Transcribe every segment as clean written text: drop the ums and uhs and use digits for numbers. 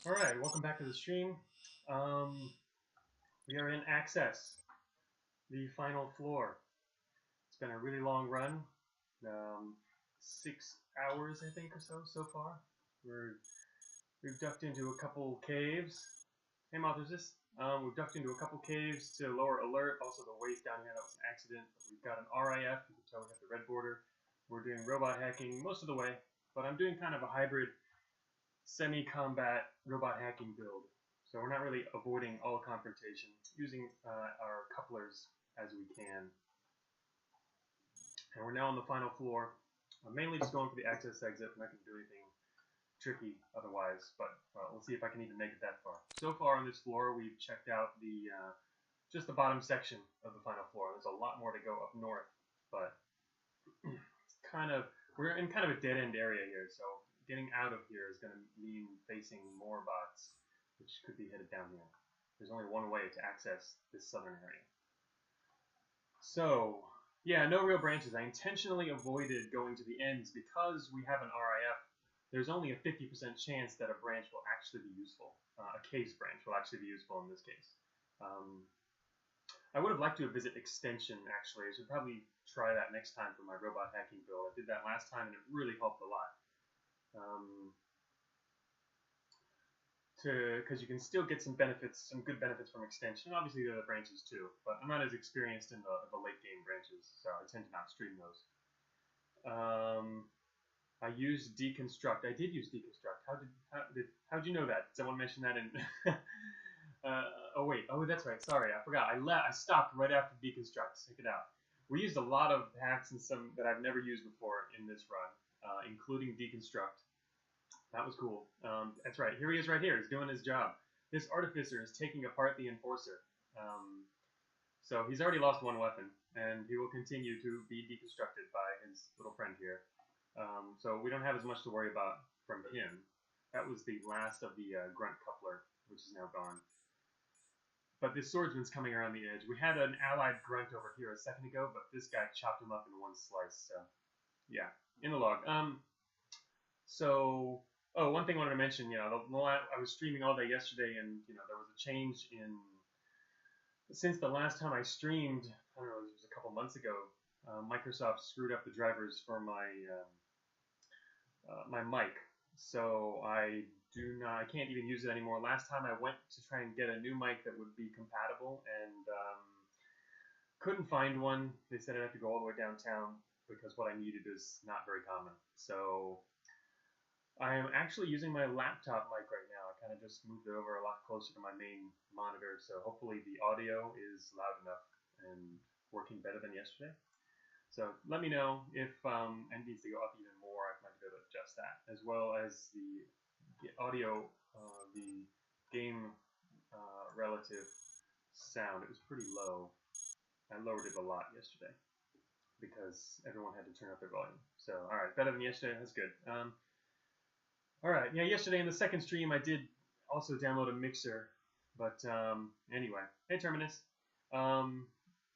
Alright, welcome back to the stream. Um, we are in Access, the final floor. It's been a really long run. Um, 6 hours, I think, or so far. We've ducked into a couple caves. Hey, Moth, who's this? We've ducked into a couple caves to lower alert. Also, the waste down here, that was an accident. But we've got an RIF. You can tell we have the red border. We're doing robot hacking most of the way. But I'm doing kind of a hybrid semi-combat robot hacking build. So we're not really avoiding all confrontation, using our couplers as we can. And we're now on the final floor. I'm mainly just going for the access exit. I'm not going to do anything tricky otherwise, but we'll see if I can even make it that far. So far on this floor, we've checked out the just the bottom section of the final floor. There's a lot more to go up north, but it's we're in kind of a dead end area here, so getting out of here is going to mean facing more bots, which could be headed down here. There's only one way to access this southern area. So, yeah, no real branches. I intentionally avoided going to the ends because we have an RIF. There's only a 50% chance that a branch will actually be useful. A case branch will actually be useful in this case. I would have liked to visit extension, actually. I should probably try that next time for my robot hacking build. I did that last time and it really helped a lot. Because you can still get some benefits, some good benefits from extension. Obviously, the other branches too, but I'm not as experienced in the late game branches, so I tend to not stream those. I used deconstruct. I did use deconstruct. How'd you know that? Did someone mention that in? Oh wait. Oh, that's right. Sorry, I forgot. I stopped right after deconstruct. Check it out. We used a lot of hacks and some that I've never used before in this run, including deconstruct. That was cool. That's right. Here he is right here. He's doing his job. This artificer is taking apart the enforcer. So he's already lost one weapon, and he will continue to be deconstructed by his little friend here. So we don't have as much to worry about from him. That was the last of the grunt coupler, which is now gone. But this swordsman's coming around the edge. We had an allied grunt over here a second ago, but this guy chopped him up in one slice. So, yeah, in the log. So, oh, one thing I wanted to mention, I was streaming all day yesterday, and there was a change in since the last time I streamed. I don't know, it was a couple months ago. Microsoft screwed up the drivers for my mic, so I can't even use it anymore. Last time I went to try and get a new mic that would be compatible, and couldn't find one. They said I'd have to go all the way downtown because what I needed is not very common. So I am actually using my laptop mic right now. I kind of just moved it over a lot closer to my main monitor, so hopefully the audio is loud enough and working better than yesterday. So let me know if it needs to go up even more. I might be able to adjust that, as well as the audio, the game relative sound. It was pretty low. I lowered it a lot yesterday because everyone had to turn up their volume. So, all right, better than yesterday. That's good. All right, yeah, yesterday in the second stream I did also download a mixer, but anyway, hey Terminus.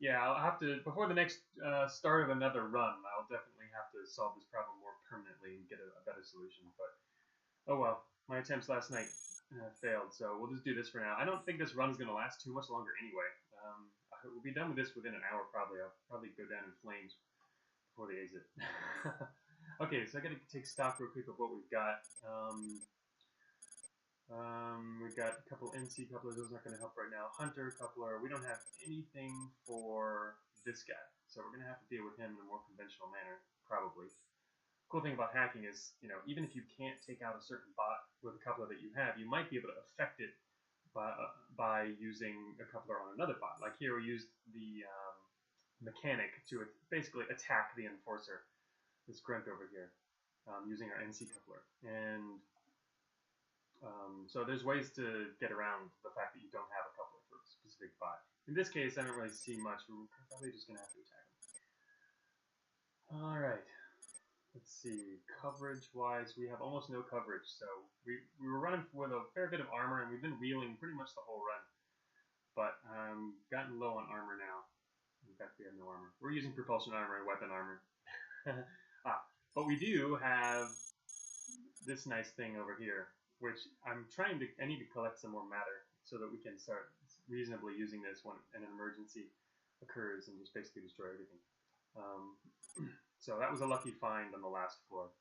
Yeah, I'll have to, before the next start of another run, I'll definitely have to solve this problem more permanently and get a better solution, but oh well, my attempts last night failed, so we'll just do this for now. I don't think this run is going to last too much longer anyway. We'll be done with this within an hour probably. I'll probably go down in flames before the exit. Okay, so I gotta take stock real quick of what we've got. We've got a couple NC couplers, those aren't gonna help right now. Hunter coupler, we don't have anything for this guy, so we're gonna have to deal with him in a more conventional manner, probably. Cool thing about hacking is, even if you can't take out a certain bot with a coupler that you have, you might be able to affect it by using a coupler on another bot. Like here we used the mechanic to basically attack the enforcer, this grunt over here, using our NC coupler. And so there's ways to get around the fact that you don't have a coupler for a specific bot. In this case, I don't really see much. We're probably just going to have to attack him. All right. Let's see. Coverage-wise, we have almost no coverage. So we were running with a fair bit of armor, and we've been wheeling pretty much the whole run. But gotten low on armor now. In fact, we have no armor. We're using propulsion armor and weapon armor. But we do have this nice thing over here, which I need to collect some more matter so that we can start reasonably using this when an emergency occurs and just basically destroy everything. So that was a lucky find on the last floor.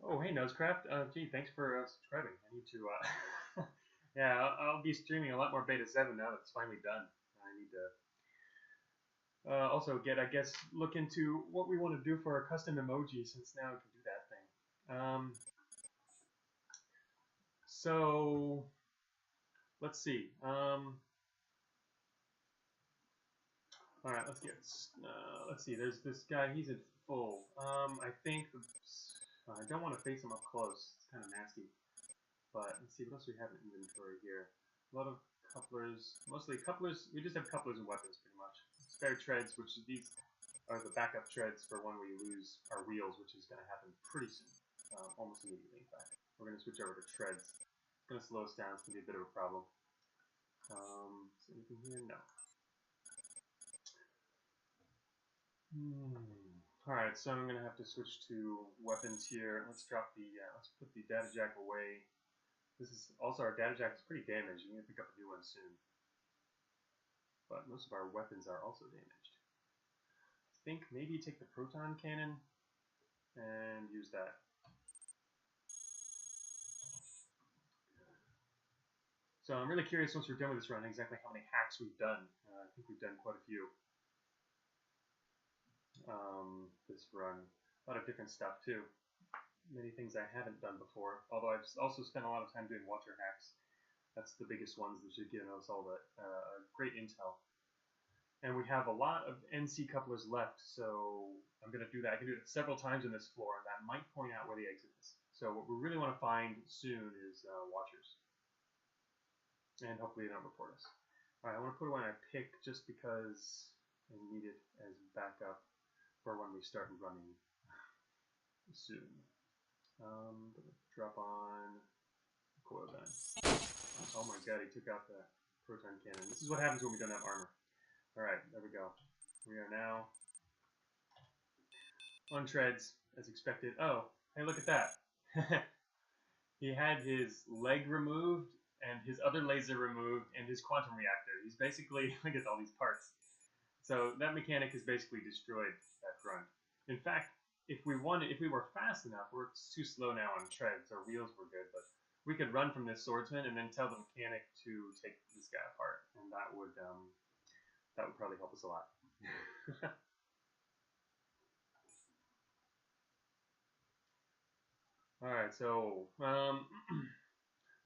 Oh, hey, Nosecraft. Gee, thanks for subscribing. I need to, yeah, I'll be streaming a lot more Beta 7 now that it's finally done. I need to also I guess, look into what we want to do for our custom emoji, since now we can do that thing. So, let's see. Alright, let's see, there's this guy, he's at full. I think, I don't want to face him up close, it's kind of nasty. But, let's see, what else we have in inventory here? A lot of couplers, mostly couplers, we just have couplers and weapons, pretty much. Spare treads, which these are the backup treads for when we lose our wheels, which is going to happen pretty soon. Almost immediately, in fact. We're going to switch over to treads. It's going to slow us down, it's going to be a bit of a problem. Is anything here? No. Alright, so I'm going to have to switch to weapons here. Let's drop the, let's put the data jack away. This is, also our data jack is pretty damaged. We're going to pick up a new one soon. But most of our weapons are also damaged. I think maybe take the proton cannon and use that. So I'm really curious, once we're done with this run, exactly how many hacks we've done. I think we've done quite a few. This run. A lot of different stuff too. Many things I haven't done before, although I've also spent a lot of time doing watcher hacks. That's the biggest ones that should give us all the great intel. And we have a lot of NC couplers left, so I'm going to do that. I can do it several times in this floor, and that might point out where the exit is. So what we really want to find soon is watchers. And hopefully they don't report us. Alright, I want to put away my pick just because I need it as backup for when we start running soon. Drop on coil gun. Oh my god, he took out the proton cannon. This is what happens when we don't have armor. Alright, there we go. We are now on treads, as expected. Oh, hey, look at that. He had his leg removed, and his other laser removed, and his quantum reactor. He's basically, look at all these parts. So that mechanic has basically destroyed that grunt. In fact, if we were fast enough, we're too slow now on treads. Our wheels were good, but we could run from this swordsman and then tell the mechanic to take this guy apart, and that would probably help us a lot. All right, so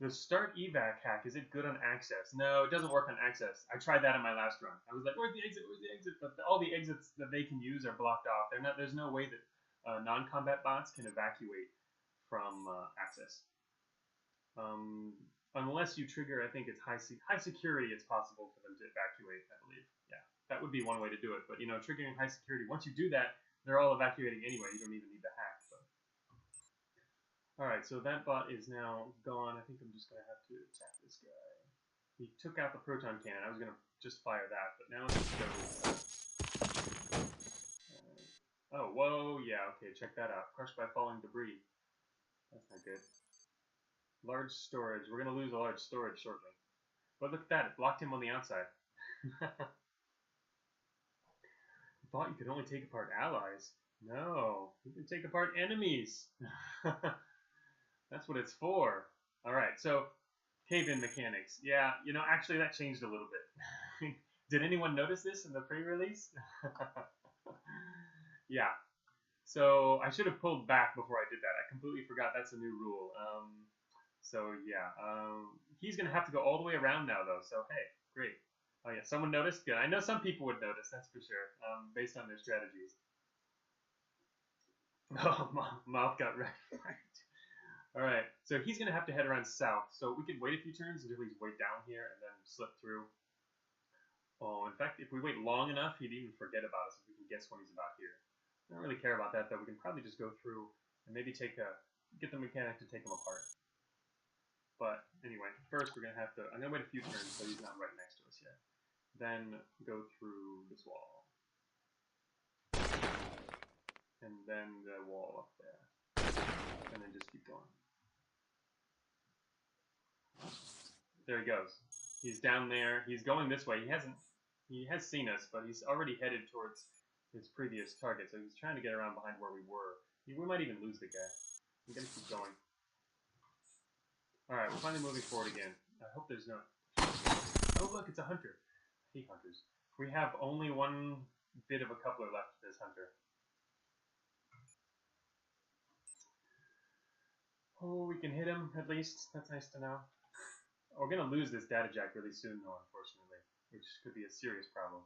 the start evac hack, is it good on access? No, it doesn't work on access. I tried that in my last run. I was like, where's the exit? Where's the exit? But all the exits that they can use are blocked off. There's no way that non-combat bots can evacuate from access. Unless you trigger, I think it's high security, it's possible for them to evacuate, I believe. Yeah, that would be one way to do it. But, you know, triggering high security, once you do that, they're all evacuating anyway. You don't even need the hack. So. Alright, so that bot is now gone. I think I'm just going to have to attack this guy. He took out the proton cannon. I was going to just fire that, but now let's just go. Oh, whoa, yeah, okay, check that out. Crushed by falling debris. That's not good. Large storage. We're going to lose a large storage shortly. But look at that, it blocked him on the outside. Thought you could only take apart allies. No, you can take apart enemies. That's what it's for. Alright, so cave-in mechanics. Yeah, you know, actually that changed a little bit. Did anyone notice this in the pre-release? Yeah. So I should have pulled back before I did that. I completely forgot that's a new rule. So yeah, he's going to have to go all the way around now though, so hey, great. Oh yeah, someone noticed? Good. I know some people would notice, that's for sure, based on their strategies. Oh, mouth got wrecked. Alright, so he's going to have to head around south, so we could wait a few turns until he's way down here and then slip through. Oh, in fact, if we wait long enough, he'd even forget about us if we can guess when he's about here. I don't really care about that, though. We can probably just go through and maybe get the mechanic to take him apart. But anyway, first we're going to have to, I'm going to wait a few turns so he's not right next to us yet. Then go through this wall. And then the wall up there. And then just keep going. There he goes. He's down there. He's going this way. He has seen us, but he's already headed towards his previous target, so he's trying to get around behind where we were. We might even lose the guy. We gotta keep going. Alright, we're finally moving forward again. I hope there's no... Oh look, it's a hunter. I hate hunters. We have only one bit of a coupler left for this hunter. Oh, we can hit him, at least. That's nice to know. We're gonna lose this data jack really soon, though, unfortunately. Which could be a serious problem.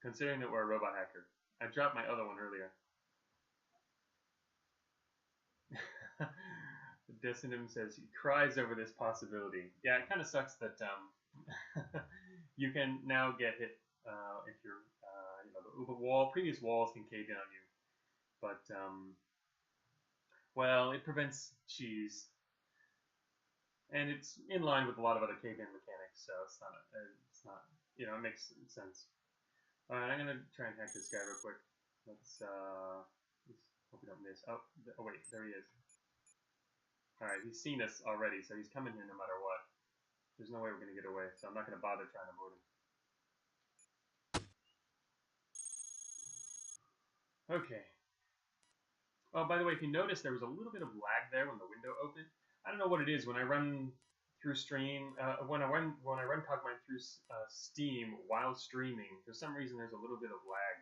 Considering that we're a robot hacker. I dropped my other one earlier. Decinim says he cries over this possibility. Yeah, it kind of sucks that you can now get hit if you're, the previous walls can cave in on you. But, well, it prevents cheese. And it's in line with a lot of other cave-in mechanics, so it's not, it makes sense. Alright, I'm gonna try and hack this guy real quick. Let's hope we don't miss. Oh wait, there he is. Alright, he's seen us already, so he's coming here no matter what. There's no way we're gonna get away, so I'm not gonna bother trying to avoid him. Okay. Oh, by the way, if you notice, there was a little bit of lag there when the window opened. I don't know what it is. When I run through stream, when I run Cogmine through Steam while streaming, for some reason there's a little bit of lag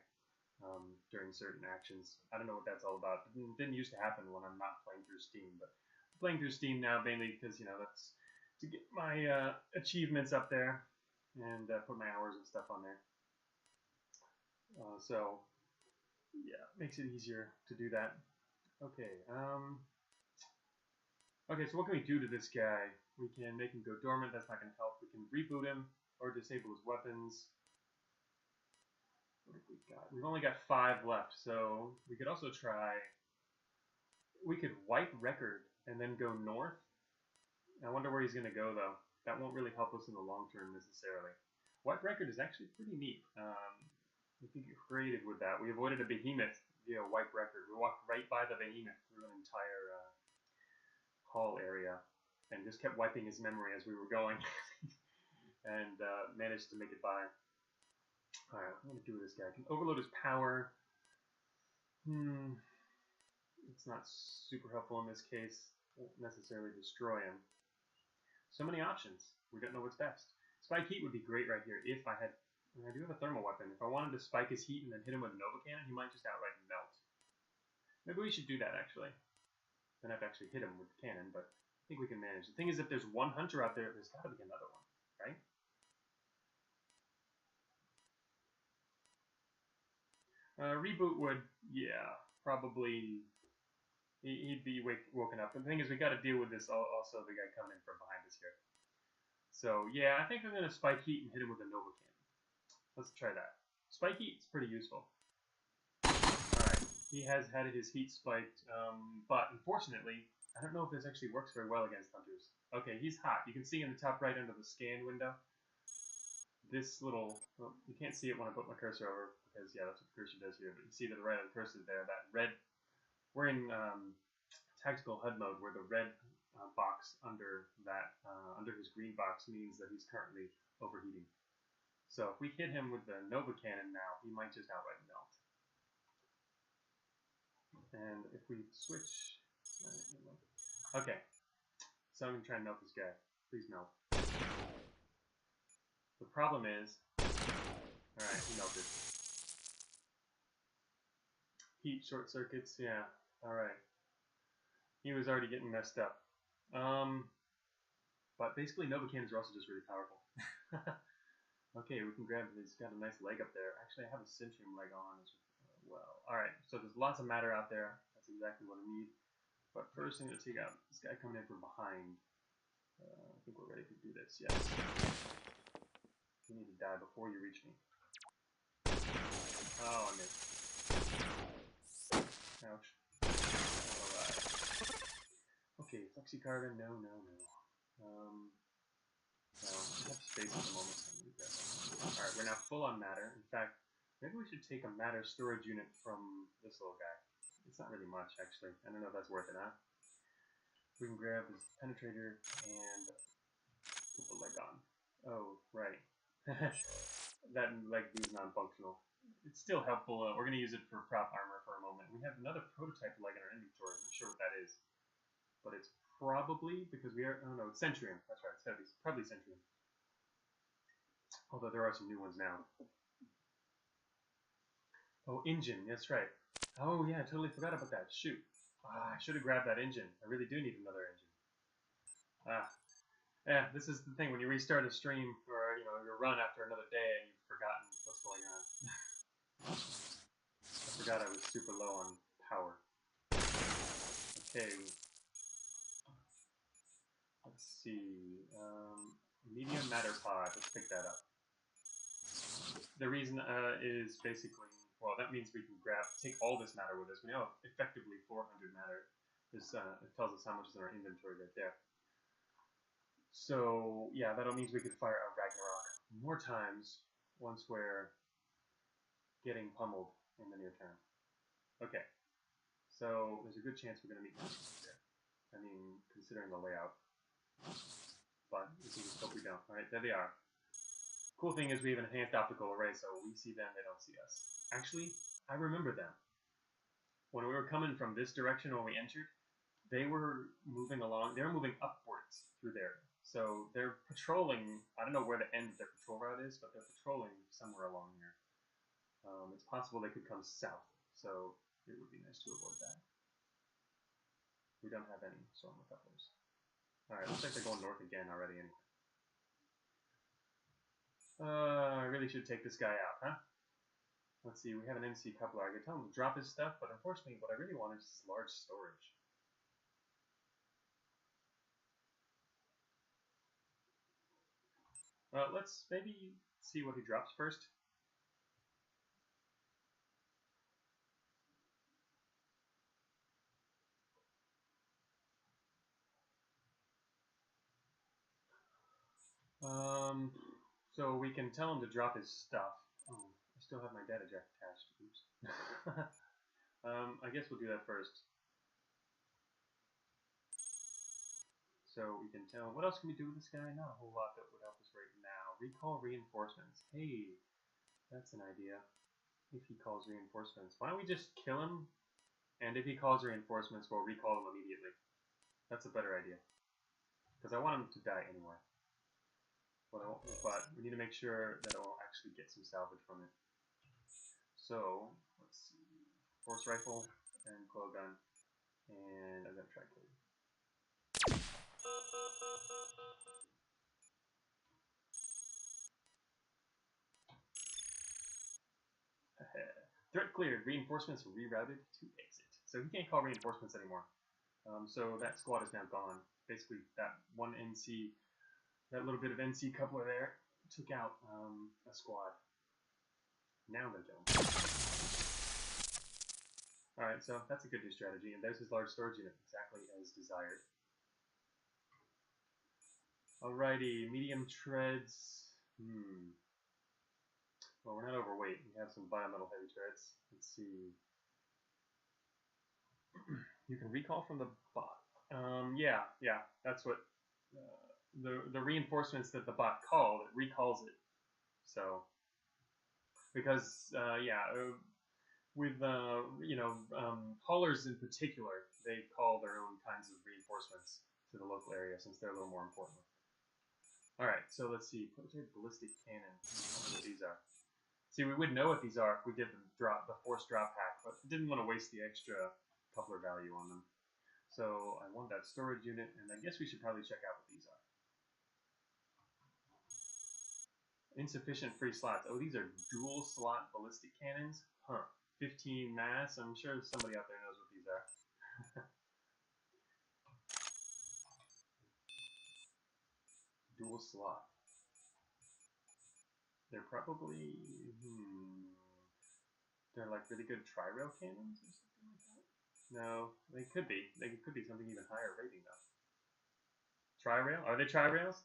during certain actions. I don't know what that's all about. It didn't used to happen when I'm not playing through Steam, but I'm playing through Steam now mainly because that's to get my achievements up there and put my hours and stuff on there. So yeah, it makes it easier to do that. Okay. Okay, so what can we do to this guy? We can make him go dormant, that's not going to help. We can reboot him, or disable his weapons. What have we got? We've only got 5 left, so we could also try... We could wipe record, and then go north. I wonder where he's going to go, though. That won't really help us in the long term, necessarily. Wipe record is actually pretty neat. We can get creative with that. We avoided a behemoth via wipe record. We walked right by the behemoth through an entire... hall area and just kept wiping his memory as we were going and managed to make it by. Alright, what am I going to do with this guy? I can overload his power. It's not super helpful in this case. Won't necessarily destroy him. So many options. We don't know what's best. Spike heat would be great right here if I had... I do have a thermal weapon. If I wanted to spike his heat and then hit him with a Nova Cannon, he might just outright melt. Maybe we should do that, actually. Then I have to actually hit him with the cannon, but I think we can manage. The thing is, if there's one hunter out there, there's got to be another one, right? Reboot would, yeah, probably, he'd be woken up. But the thing is, we got to deal with this, also the guy coming in from behind us here. So, yeah, I think I'm going to spike heat and hit him with a Nova Cannon. Let's try that. Spike heat is pretty useful. Alright. He has had his heat spiked, but unfortunately, I don't know if this actually works very well against hunters. Okay, he's hot. You can see in the top right under the scan window, this little, well, you can't see it when I put my cursor over, because, yeah, that's what the cursor does here, but you see to the right of the cursor there, that red, we're in tactical HUD mode, where the red box under that, under his green box means that he's currently overheating. So if we hit him with the Nova Cannon now, he might just outright melt. And if we switch... Okay. So I'm going to try and melt this guy. Please melt. The problem is... Alright, he melted. Heat short circuits, yeah. Alright. He was already getting messed up. But basically Nova Cannons are also just really powerful. Okay, we can grab... He's got a nice leg up there. Actually, I have a Centrium leg on as well. Alright, so there's lots of matter out there. That's exactly what I need. But first I'm going to take out this guy coming in from behind. I think we're ready to do this, yes. You need to die before you reach me. Oh, I missed. Ouch. Alright. Okay, Flexicarbon, no. No, I have space at the moment. Alright, we're now full on matter. In fact, maybe we should take a matter storage unit from this little guy. It's not really much, actually. I don't know if that's worth it, huh? We can grab this penetrator and put the leg on. Oh, right. That leg is non-functional. It's still helpful. We're going to use it for prop armor for a moment. We have another prototype leg in our inventory. I'm not sure what that is. But it's probably because we are... Oh, no, it's Centurion. That's right. It's gotta be probably Centurion. Although there are some new ones now. Oh, engine. That's right. Oh, yeah, I totally forgot about that. Shoot. I should have grabbed that engine. I really do need another engine. Yeah, this is the thing. When you restart a stream or, you know, your run after another day and you've forgotten what's going on. I forgot I was super low on power. Okay. Let's see. Medium matter pod. Let's pick that up. The reason is basically, well, that means we can take all this matter with us. We now have effectively 400 matter. This it tells us how much is in our inventory right there. So yeah, that means we could fire out Ragnarok more times once we're getting pummeled in the near term. Okay, so there's a good chance we're going to meet monsters here. I mean, considering the layout. But we can just hope we don't. Alright, there they are. Cool thing is we have an enhanced optical array, so we see them, they don't see us. Actually, I remember them. When we were coming from this direction when we entered, they were moving along, they were moving upwards through there. So they're patrolling, I don't know where the end of their patrol route is, but they're patrolling somewhere along here. It's possible they could come south, so it would be nice to avoid that. We don't have any storm couplers. Alright, looks like they're going north again already anyway. I really should take this guy out, huh? Let's see, we have an NC coupler. I could tell him to drop his stuff, but unfortunately what I really want is large storage. Let's maybe see what he drops first. So we can tell him to drop his stuff. Oh, I still have my data jack attached. Oops. I guess we'll do that first. So we can tell. What else can we do with this guy? Not a whole lot that would help us right now. Recall reinforcements. Hey, that's an idea. If he calls reinforcements, why don't we just kill him? And if he calls reinforcements, we'll recall him immediately. That's a better idea. Because I want him to die anyway. But we need to make sure that it will actually get some salvage from it. So, let's see. Force rifle and coil gun. And I'm going to try to kill you. Threat cleared. Reinforcements rerouted to exit. So he can't call reinforcements anymore. So that squad is now gone. Basically, that one NC, that little bit of NC coupler there, took out a squad. Now I'm going to kill him. Alright, so that's a good new strategy. And there's his large storage unit, exactly as desired. Alrighty, medium treads. Well, we're not overweight. We have some biometal heavy treads. Let's see. You can recall from the bot. Yeah, that's what the reinforcements that the bot called. It recalls it. So because with haulers in particular, they call their own kinds of reinforcements to the local area since they're a little more important. All right, so let's see. Prototype ballistic cannon. I don't know what these are. See, we would know what these are if we did the force drop hack, but didn't want to waste the extra coupler value on them. So I want that storage unit, and I guess we should probably check out what these are. Insufficient free slots. Oh, these are dual slot ballistic cannons? Huh. 15 mass. I'm sure somebody out there knows what these are. Dual slot. They're probably... They're like really good tri-rail cannons or something like that? No, they could be. They could be something even higher rating though. Tri-rail? Are they tri-rails?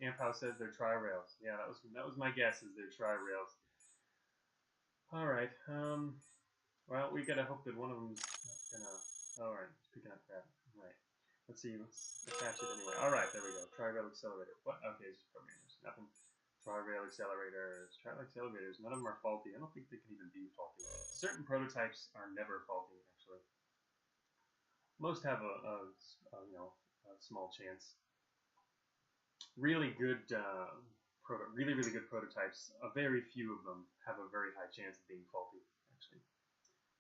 Amp House says they're tri-rails. Yeah, that was my guess, is they're tri-rails. Alright, Well, we gotta hope that one of them's not gonna. All right, it's picking up that. Right. Let's see. Let's attach it anyway. All right, there we go. Tri-rail accelerator. What? Okay, it's just programmers. Nothing. Tri-rail accelerators. Tri-rail accelerators. None of them are faulty. I don't think they can even be faulty. Certain prototypes are never faulty, actually. Most have a small chance. Really good really good prototypes. A very few of them have a very high chance of being faulty, actually,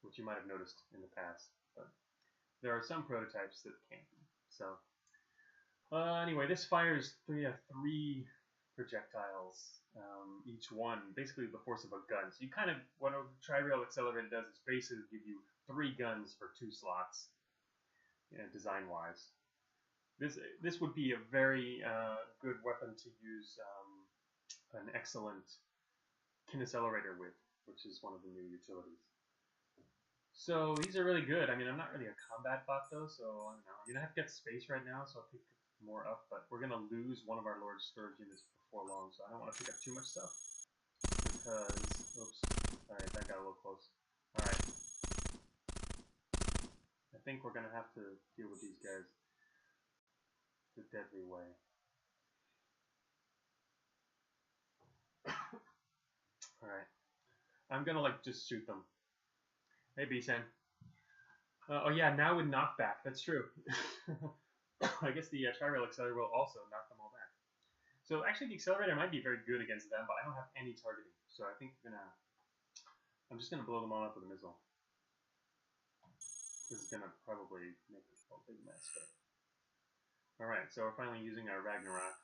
which you might have noticed in the past. But there are some prototypes that can't be. So anyway, this fires three projectiles, each one basically the force of a gun. So you kind of, what a tri-rail accelerator does is basically give you 3 guns for 2 slots, design-wise. This would be a very good weapon to use an excellent kinaccelerator with, which is one of the new utilities. So these are really good. I mean, I'm not really a combat bot though, so I don't know. I mean, I have to get space right now, so I'll pick more up, but we're gonna lose one of our large storage units before long, so I don't want to pick up too much stuff. Because, oops, alright, that got a little close. Alright. I think we're gonna have to deal with these guys the deadly way. Alright. I'm gonna, like, just shoot them. Hey, B-Sen. Oh yeah, now with knockback, that's true. I guess the tri-rail accelerator will also knock them all back. So actually the accelerator might be very good against them, but I don't have any targeting. So I think I'm just gonna blow them all up with a missile. This is gonna probably make a big mess, but alright, so we're finally using our Ragnarok.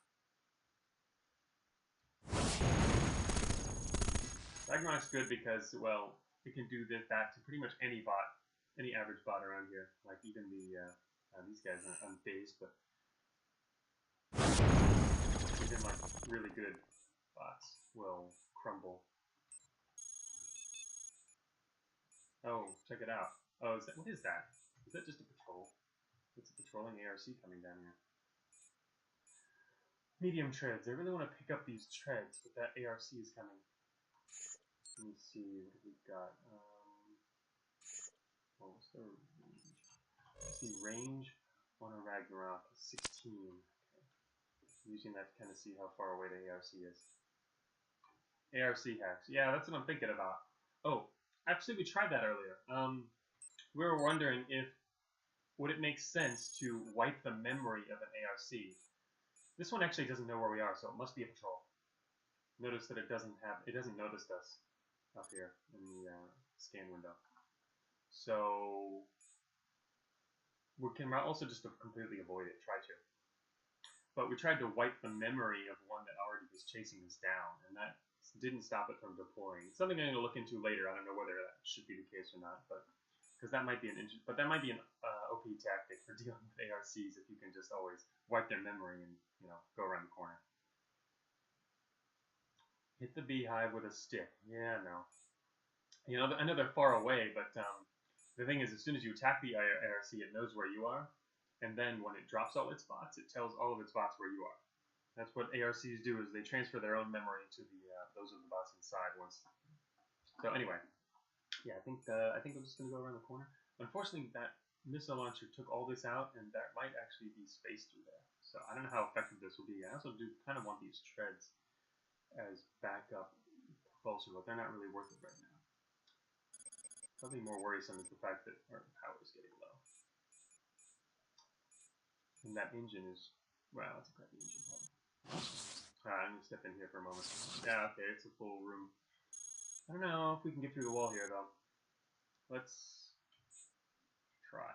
Ragnarok's good because, well, it can do that to pretty much any bot, any average bot around here. Like even these guys aren't unfazed, but even like really good bots will crumble. Oh, check it out. Oh, what is that? Is that just a patrol? It's a patrolling ARC coming down here. Medium treads. I really want to pick up these treads, but that ARC is coming. Let me see what we got. What's the range? Let's see, range on a Ragnarok is 16. Okay. Using that to kind of see how far away the ARC is. ARC hacks. Yeah, that's what I'm thinking about. Oh, actually, we tried that earlier. We were wondering if would it make sense to wipe the memory of an ARC. This one actually doesn't know where we are, so it must be a patrol. Notice that it doesn't notice us up here in the scan window. So we can also just completely avoid it, try to. But we tried to wipe the memory of one that already was chasing us down, and that didn't stop it from deploying. It's something I'm going to look into later. I don't know whether that should be the case or not, but because that might be an OP tactic for dealing with ARCs if you can just always wipe their memory and go around the corner. Hit the beehive with a stick. Yeah, no. I know they're far away, but the thing is, as soon as you attack the ARC, it knows where you are, and then when it drops all its bots, it tells all of its bots where you are. That's what ARCs do, is they transfer their own memory to those of the bots inside once. So anyway, yeah, I think I'm just gonna go around the corner. Unfortunately, that missile launcher took all this out, and there might actually be space through there. So I don't know how effective this will be. I also do kind of want these treads as backup propulsion, but they're not really worth it right now. Something more worrisome is the fact that our power is getting low. And that engine is, wow, that's a crappy engine problem. Alright, I'm going to step in here for a moment. Yeah, okay, it's a full room. I don't know if we can get through the wall here, though. Let's try.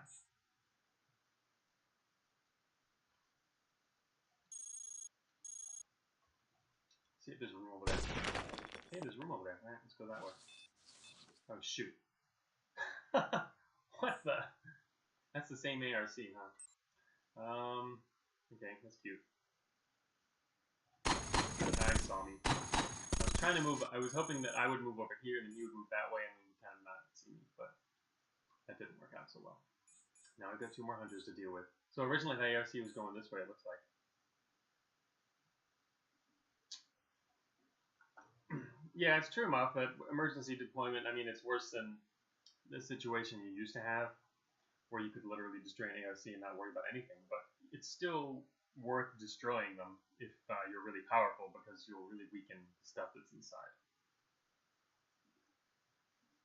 See if there's room over there. Hey, there's room over there. Alright, let's go that way. Oh, shoot. What the? That's the same ARC, huh? Okay, that's cute. The guy saw me. I was trying to move, I was hoping that I would move over here and he would move that way and we would kind of not see me, but that didn't work out so well. Now I've got 2 more hunters to deal with. So originally the ARC was going this way, it looks like. Yeah, it's true, Moth, that emergency deployment, I mean, it's worse than the situation you used to have, where you could literally just drain AOC and not worry about anything. But it's still worth destroying them if you're really powerful, because you'll really weaken the stuff that's inside.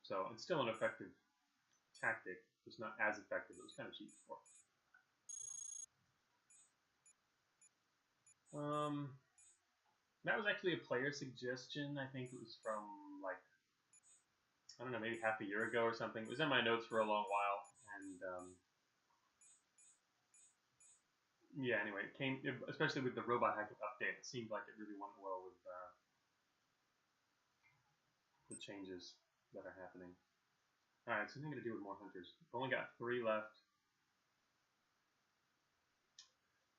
So it's still an effective tactic, just not as effective. It was kind of cheap before. That was actually a player suggestion. I think it was from, like, I don't know, maybe half a year ago or something. It was in my notes for a long while, and yeah. Anyway, it came, especially with the robot hacking update. It seemed like it really went well with the changes that are happening. All right, so what am I gonna do with more hunters? I've only got 3 left.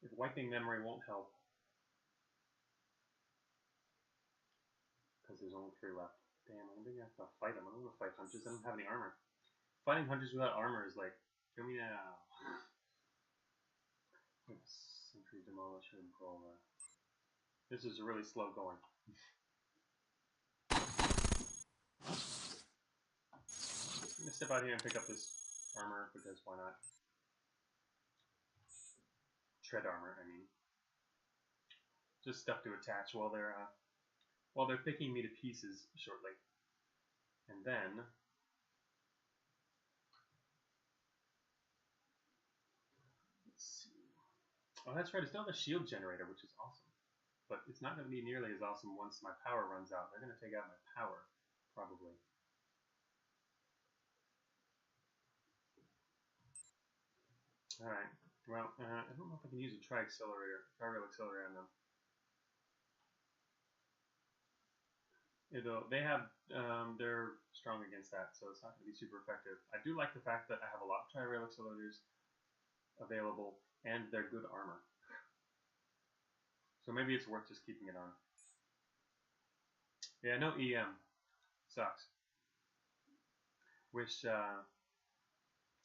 If wiping memory won't help, because there's only 3 left. Damn, I'm gonna have to fight them. I don't want to fight hunters. I don't have any armor. Fighting hunters without armor is like, kill me now. Sentry demolisher and brawler. This is really slow going. I'm gonna step out here and pick up this armor, because why not? Tread armor, I mean. Just stuff to attach while they're picking me to pieces shortly. And then let's see. Oh, that's right. I still have a shield generator, which is awesome. But it's not going to be nearly as awesome once my power runs out. They're going to take out my power, probably. Alright. Well, I don't know if I can use a tri-rail accelerator on them. They're strong against that, so it's not going to be super effective. I do like the fact that I have a lot of tri-rail accelerators available, and they're good armor. So maybe it's worth just keeping it on. Yeah, no EM. Sucks. Wish I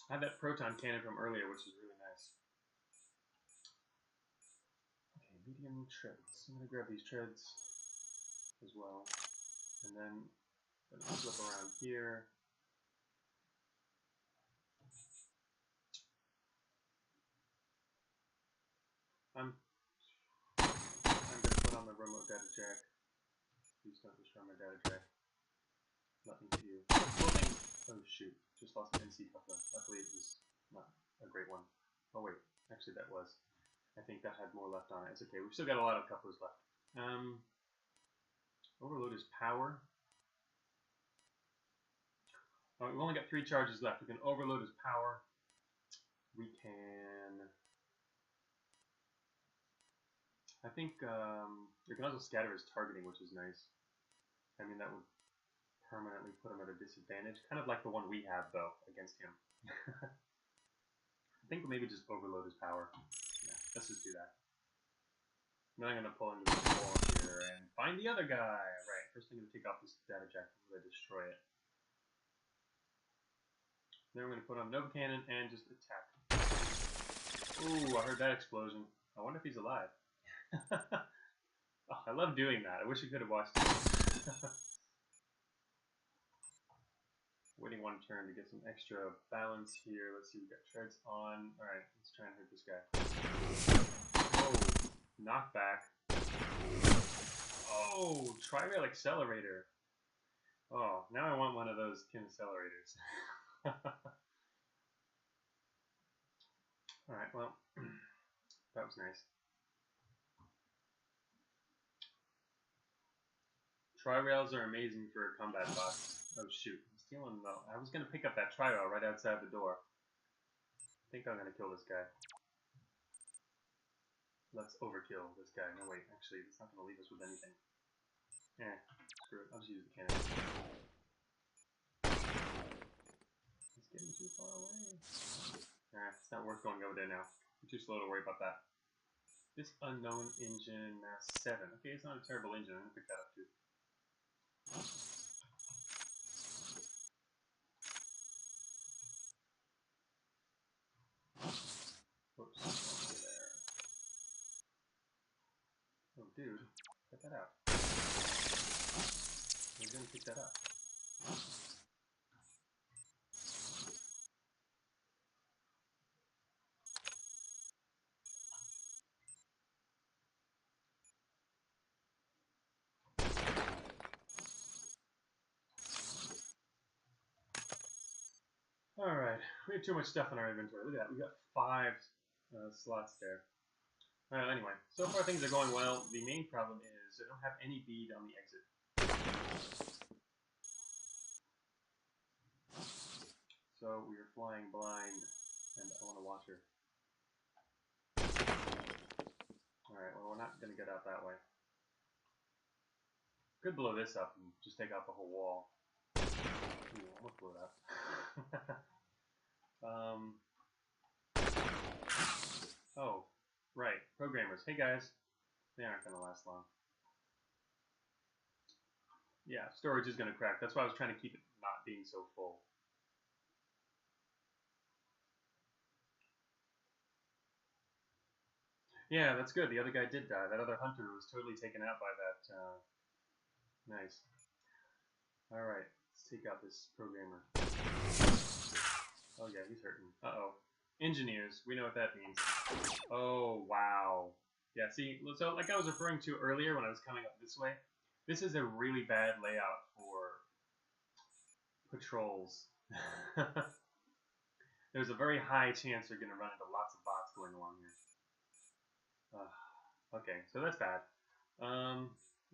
had that proton cannon from earlier, which is really nice. Okay, medium treads. I'm going to grab these treads as well. And then I'm going to flip around here. I'm going to put on the remote data jack. Please don't destroy my data jack. Let me get you. Oh shoot, just lost an NC coupler. Luckily it was not a great one. Oh wait, actually that was. I think that had more left on it. It's okay, we've still got a lot of couplers left. Overload is power. Oh, we've only got 3 charges left. We can overload his power. We can... I think we can also scatter his targeting, which is nice. I mean, that would permanently put him at a disadvantage. Kind of like the one we have, though, against him. I think we'll maybe just overload his power. Yeah, let's just do that. Now I'm going to pull into the wall here and find the other guy. Right, first I'm going to take off this data jack before I destroy it. Then we're going to put on Nova Cannon and just attack. Ooh, I heard that explosion. I wonder if he's alive. Oh, I love doing that. I wish you could have watched it. Waiting one turn to get some extra balance here. Let's see, we got treads on. Alright, let's try and hurt this guy. Oh, knockback. Oh, tri-rail accelerator. Oh, now I want one of those tin accelerators. Alright, well, that was nice. Tri-rails are amazing for combat bots. Oh shoot, I'm stealing though. I was gonna pick up that tri-rail right outside the door. I think I'm gonna kill this guy. Let's overkill this guy. No wait, actually, it's not gonna leave us with anything. Eh, screw it. I'll just use the cannon. It's getting too far away. Nah, it's not worth going over there now. I'm too slow to worry about that. This unknown engine 7. Okay, it's not a terrible engine. I'm gonna pick that up too. Whoops, over there. Oh, dude, get that out. We're gonna pick that up. Alright, we have too much stuff in our inventory. Look at that, we got 5 slots there. Anyway, so far things are going well. The main problem is I don't have any bead on the exit. So we are flying blind, and I want to watch her. Alright, well, we're not going to get out that way. Could blow this up and just take out the whole wall. Ooh, almost blew it up. Oh, right. Programmers. Hey, guys. They aren't going to last long. Yeah, storage is going to crack. That's why I was trying to keep it not being so full. Yeah, that's good. The other guy did die. That other hunter was totally taken out by that. Nice. Alright, let's take out this programmer. Oh yeah, he's hurting. Uh-oh. Engineers, we know what that means. Oh, wow. Yeah, see, so like I was referring to earlier when I was coming up this way, this is a really bad layout for patrols. There's a very high chance you're going to run into lots of bots going along here. Okay, so that's bad.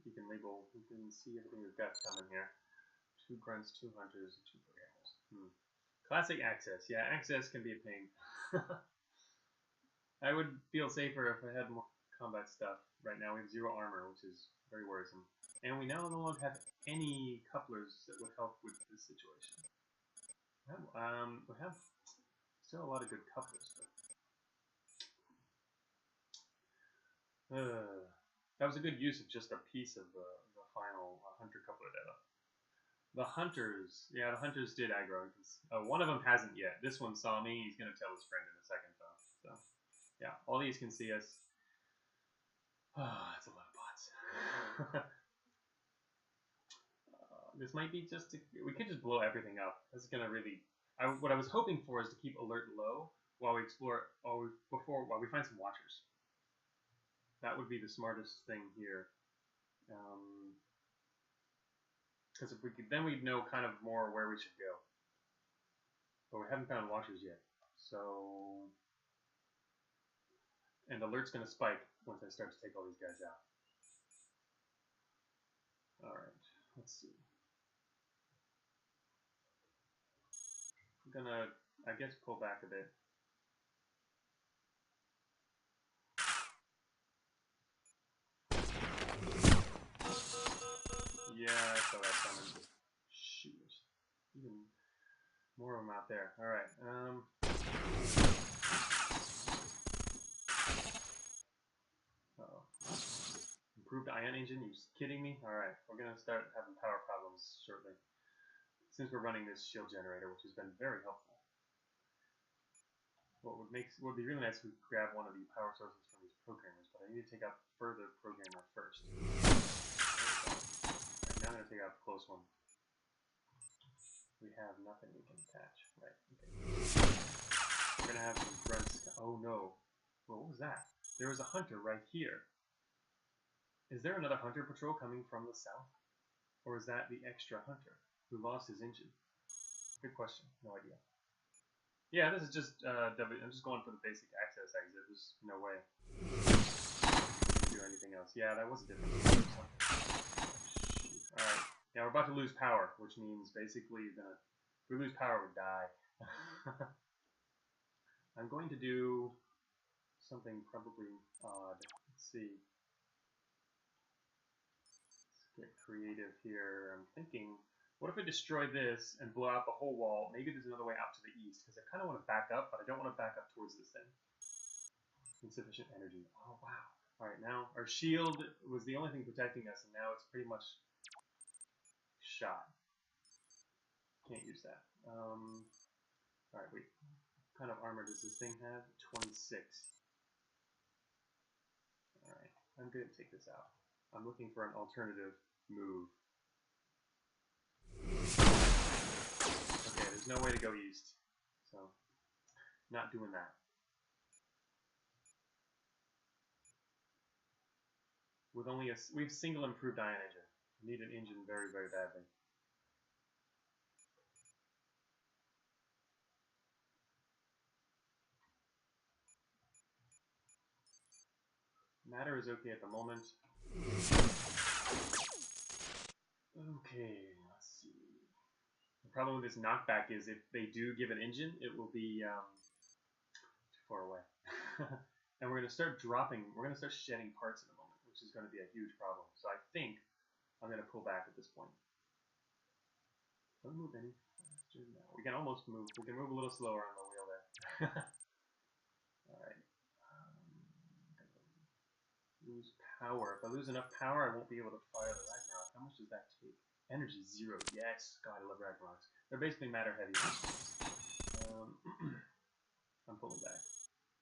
You can label, you can see everything we've got coming here. 2 grunts, 2 hunters, 2 programmers. Classic access. Yeah, access can be a pain. I would feel safer if I had more combat stuff. Right now we have 0 armor, which is very worrisome. And we now no longer have any couplers that would help with this situation. We have still a lot of good couplers, but that was a good use of just a piece of the final hunter coupler data. The hunters, yeah, the hunters did aggro. One of them hasn't yet. This one saw me. He's going to tell his friend in a second, though. So, yeah, all these can see us. That's a lot of bots. This might be just we could just blow everything up. This is going to really... what I was hoping for is to keep alert low while we explore, while we find some watchers. That would be the smartest thing here. Because if we could, then we'd know kind of more where we should go. But we haven't found watchers yet. So, and alert's going to spike once I start to take all these guys out. Alright, let's see. I'm gonna, I guess, pull back a bit. Yeah, I saw that coming. Shoot. Even more of them out there. Alright, uh-oh. Improved ion engine? You kidding me? Alright, we're gonna start having power problems shortly. Since we're running this shield generator, which has been very helpful. What would be really nice if we could grab one of the power sources from these programmers, but I need to take out the further programmer first. Right, now I'm going to take out the close one. We have nothing we can attach. Right, okay. We're going to have some grunts. Oh no. Well, what was that? There was a hunter right here. Is there another hunter patrol coming from the south? Or is that the extra hunter who lost his engine? Good question. No idea. Yeah, this is just I'm just going for the basic access exit. There's no way to do anything else. Yeah, that was a different one. Alright. Yeah, we're about to lose power, which means basically if we lose power, we die. I'm going to do something probably odd. Let's see. Let's get creative here. I'm thinking, what if I destroy this and blow out the whole wall? Maybe there's another way out to the east, because I kind of want to back up, but I don't want to back up towards this thing. Insufficient energy. Oh, wow. Alright, now our shield was the only thing protecting us, and now it's pretty much shot. Can't use that. Alright, wait. What kind of armor does this thing have? 26. Alright, I'm going to take this out. I'm looking for an alternative move. Okay, there's no way to go east, so not doing that. We've single improved ion engine. We need an engine very, very badly. Matter is okay at the moment. Okay, let's see. The problem with this knockback is if they do give an engine, it will be too far away. And we're going to start shedding parts in a moment, which is going to be a huge problem. So I think I'm going to pull back at this point. Don't move any faster now. We can almost move. We can move a little slower on the wheel there. Alright. Lose power. If I lose enough power, I won't be able to fire the Ragnarok. How much does that take? Energy 0. Yes. God, I love Ragnaroks. They're basically matter heavy. I'm pulling back.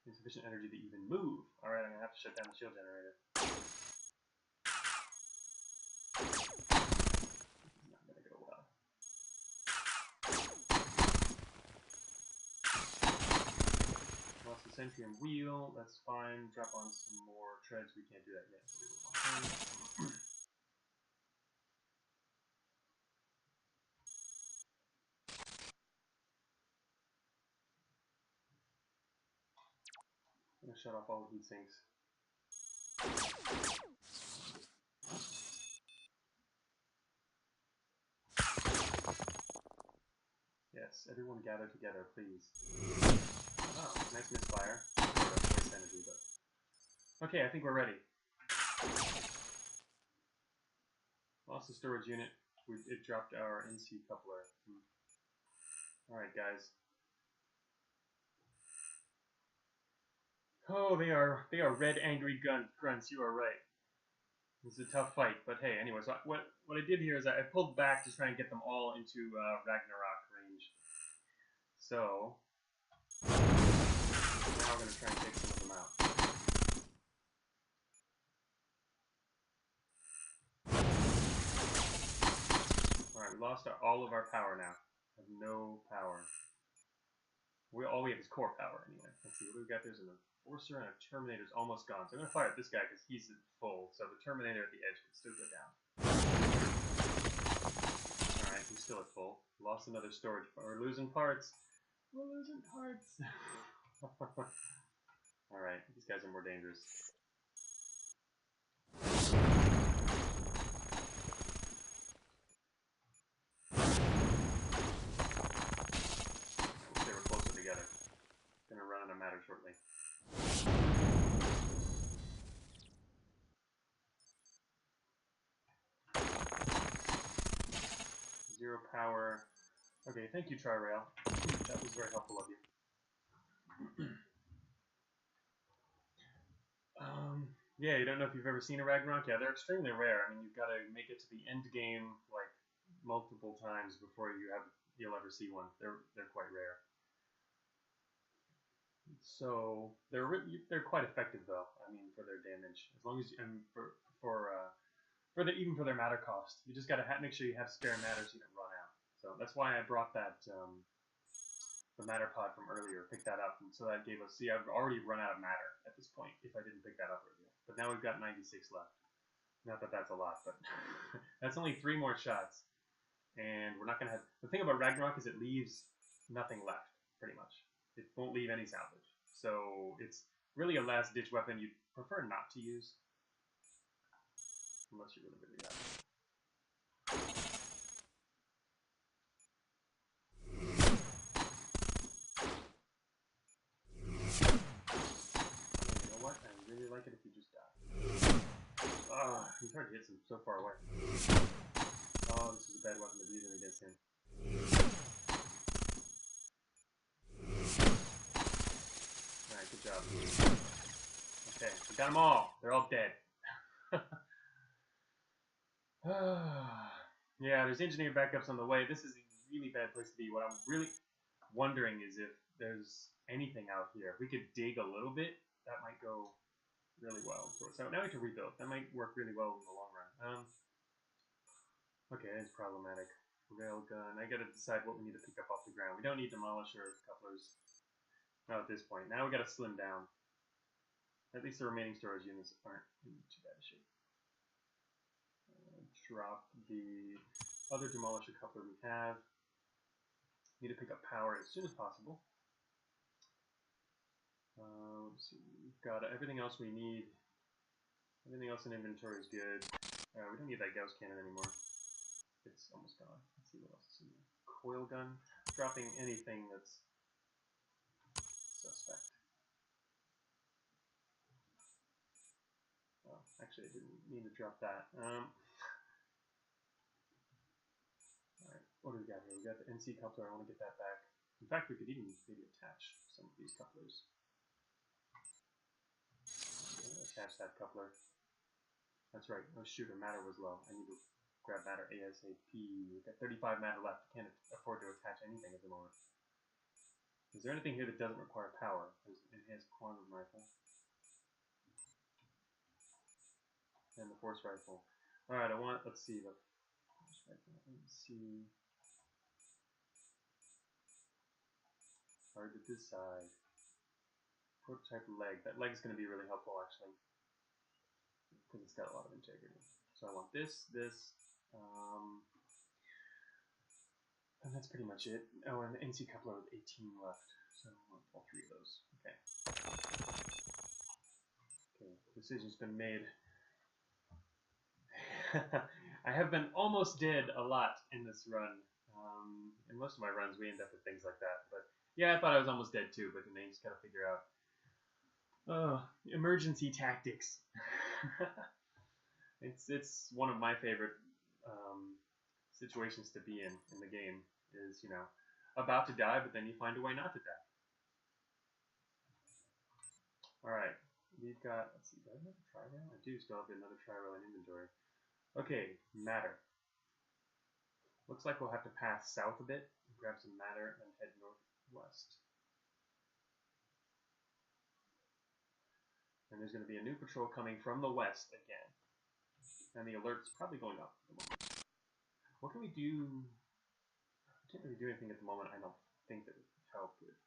Insufficient energy to even move. Alright, I'm going to have to shut down the shield generator. This is not going to go well. Lost the sentry and wheel. That's fine. Drop on some more treads. We can't do that yet. I'm going to shut off all the heat sinks. Yes, everyone gather together, please. Oh, nice misfire. Waste energy, but... Okay, I think we're ready. Lost the storage unit. It dropped our NC coupler. Alright, guys. Oh, they are red angry grunts, you are right. This is a tough fight, but hey, anyway, so what I did here is I pulled back to try and get them all into Ragnarok range. So, now we're going to try and take some of them out. Alright, we lost all of our power now. We have no power. All we have is core power anyway. Let's see, what do we got? There's an Enforcer and a Terminator's almost gone. So I'm going to fire at this guy because he's at full. So the Terminator at the edge can still go down. Alright, he's still at full. Lost another storage. We're losing parts. We're losing parts. Alright, these guys are more dangerous. We'll stay closer together. Gonna run out of matter shortly. 0 power. Okay, thank you, Tri-Rail. That was very helpful of you. Yeah, you don't know if you've ever seen a Ragnarok? Yeah, they're extremely rare. I mean, you've got to make it to the end game, like, multiple times before you'll ever see one. They're quite rare. So they're quite effective though. I mean, for their damage, as long as and even for their matter cost, you just gotta make sure you have spare matter so you can run out. So that's why I brought that the matter pod from earlier. Picked that up, and so that gave us. See, I've already run out of matter at this point if I didn't pick that up earlier. But now we've got 96 left. Not that that's a lot, but that's only 3 more shots, and we're not gonna have. The thing about Ragnarok is it leaves nothing left, pretty much. It won't leave any salvage. So it's really a last-ditch weapon you'd prefer not to use. Unless you really, really have it. You know what? I really like it if you just die. Ah, he's hard to hit him so far away. Oh, this is a bad weapon to be using against him. Alright, good job. Okay, we got them all. They're all dead. Yeah, there's engineer backups on the way. This is a really bad place to be. What I'm really wondering is if there's anything out here. If we could dig a little bit, that might go really well. So now we can rebuild. That might work really well in the long run. Okay, that's problematic. Railgun. I gotta decide what we need to pick up off the ground. We don't need demolisher couplers. Not at this point. Now we gotta slim down. At least the remaining storage units aren't in too bad a shape. Drop the other demolisher coupler we have. Need to pick up power as soon as possible. Let's see. We've got everything else we need Everything else in inventory is good. We don't need that Gauss cannon anymore. It's almost gone. Let's see what else is in there. Coil gun. Dropping anything that's suspect. Oh, actually, I didn't mean to drop that. Alright, what do we got here? We got the NC coupler. I want to get that back. In fact, we could even maybe attach some of these couplers. Attach that coupler. That's right. Oh shoot, our matter was low. I need to grab matter ASAP. We've got 35 matter left. Can't afford to attach anything at the moment. Is there anything here that doesn't require power? It has quantum rifle. And the force rifle. Alright, let's see, the force rifle. Let's see. Hard to decide. Prototype leg. That leg's going to be really helpful, actually. Because it's got a lot of integrity. So I want this, and that's pretty much it. Oh, and the NC coupler with 18 left. So I want all three of those. Okay. Okay, decision's been made. I have been almost dead a lot in this run. In most of my runs, we end up with things like that. But yeah, I thought I was almost dead too, but then you just gotta figure out emergency tactics. It's one of my favorite situations to be in the game. Is, you know, about to die, but then you find a way not to die. All right, we've got. Let's see. Do I have another tri-rail? I do still have another tri-rail in inventory. Okay, matter. Looks like we'll have to pass south a bit, grab some matter, and head northwest. And there's going to be a new patrol coming from the west again. And the alert's probably going up at the moment. What can we do? We can't really do anything at the moment. I don't think that would help with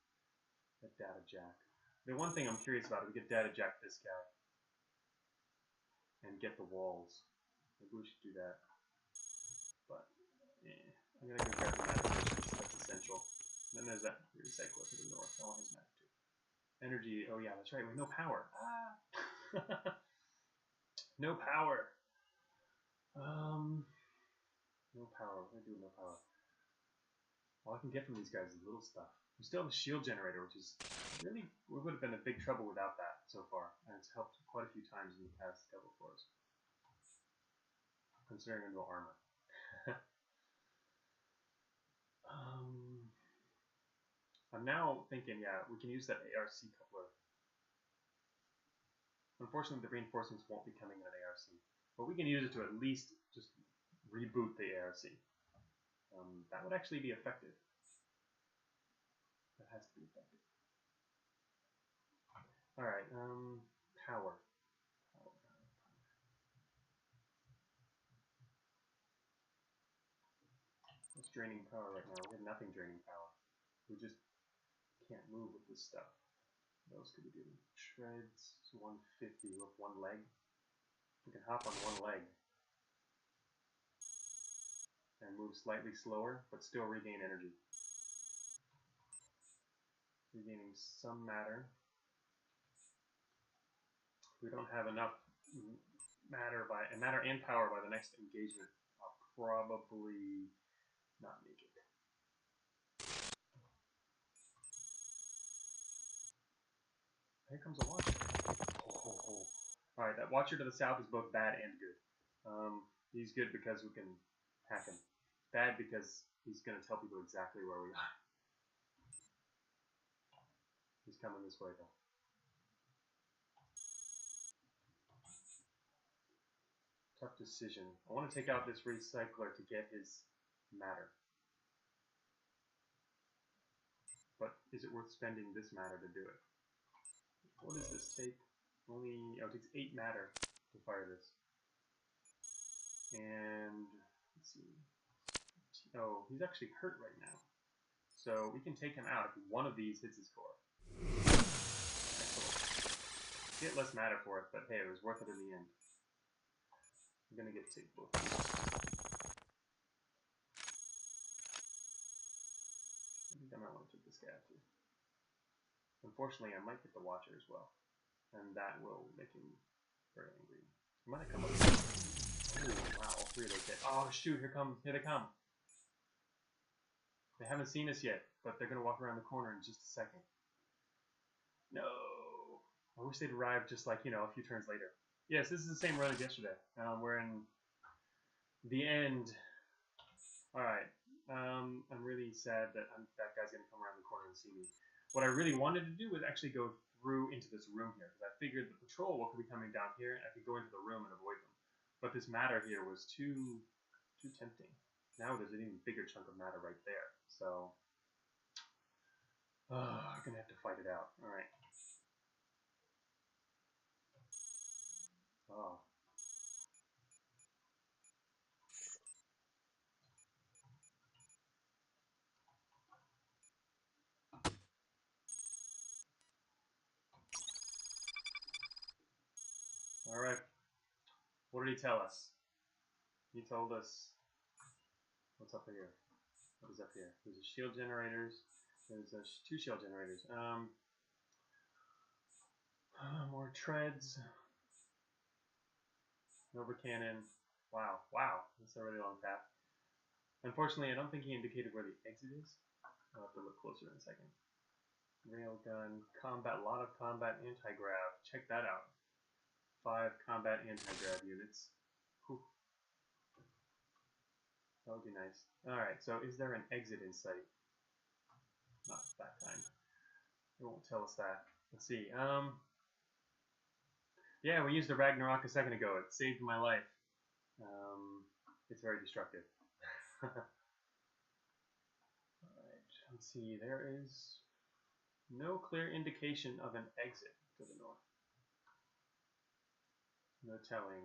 a data jack. The one thing I'm curious about is we get data jack this guy and get the walls. Maybe we should do that. But I'm gonna go grab the matter first. That's essential. And then there's that recycler to the north. I want his matter too. Energy. Oh yeah, that's right. We have no power. Ah. No power. No power. What do I do with no power? All I can get from these guys is little stuff. We still have a shield generator, which is really, we would have been in big trouble without that so far, and it's helped quite a few times in the past couple of floors. Considering no armor. I'm now thinking, yeah, we can use that ARC coupler. Unfortunately, the reinforcements won't be coming in an ARC, but we can use it to at least just reboot the ARC. That would actually be effective. That has to be effective. Alright, power. What's draining power right now? We have nothing draining power. We just can't move with this stuff. What else could we do? Shreds, 150 with one leg. We can hop on one leg and move slightly slower, but still regain energy. Regaining some matter. We don't have enough matter and power by the next engagement. I'll probably not make it. Here comes a watcher. Alright, that watcher to the south is both bad and good. He's good because we can hack him. Bad because he's going to tell people exactly where we are. He's coming this way though. Tough decision. I want to take out this recycler to get his matter. But is it worth spending this matter to do it? What does this take? Only, oh, it takes 8 matter to fire this. And, let's see. Oh, he's actually hurt right now. So we can take him out if one of these hits his core. Excellent. Get less matter for it, but hey, it was worth it in the end. I'm gonna get to take both of these. I think I might want to take this guy out too. Unfortunately, I might get the watcher as well. And that will make him very angry. I'm gonna come up here. Oh, wow, all 3 of those hit. Oh, shoot, here they come. They haven't seen us yet, but they're gonna walk around the corner in just a second. No. I wish they'd arrived just like, a few turns later. Yes, this is the same run as yesterday. We're in the end. Alright. I'm really sad that that guy's going to come around the corner and see me. What I really wanted to do was actually go through into this room here, because I figured the patrol could be coming down here, and I could go into the room and avoid them. But this matter here was too tempting. Now there's an even bigger chunk of matter right there. So, I'm going to have to fight it out. Alright. Oh. Alright. What did he tell us? He told us... What's up here? What is up here? There's a shield generators. There's 2 shield generators. More treads. Nova cannon. Wow. That's a really long path. Unfortunately, I don't think he indicated where the exit is. I'll have to look closer in a second. Railgun. Combat. A lot of combat anti-grav. Check that out. 5 combat anti-grav units. Whew. That would be nice. Alright, so is there an exit in sight? Not that time. It won't tell us that. Let's see. Yeah, we used the Ragnarok a second ago. It saved my life. It's very destructive. Alright, let's see. There is no clear indication of an exit to the north. No telling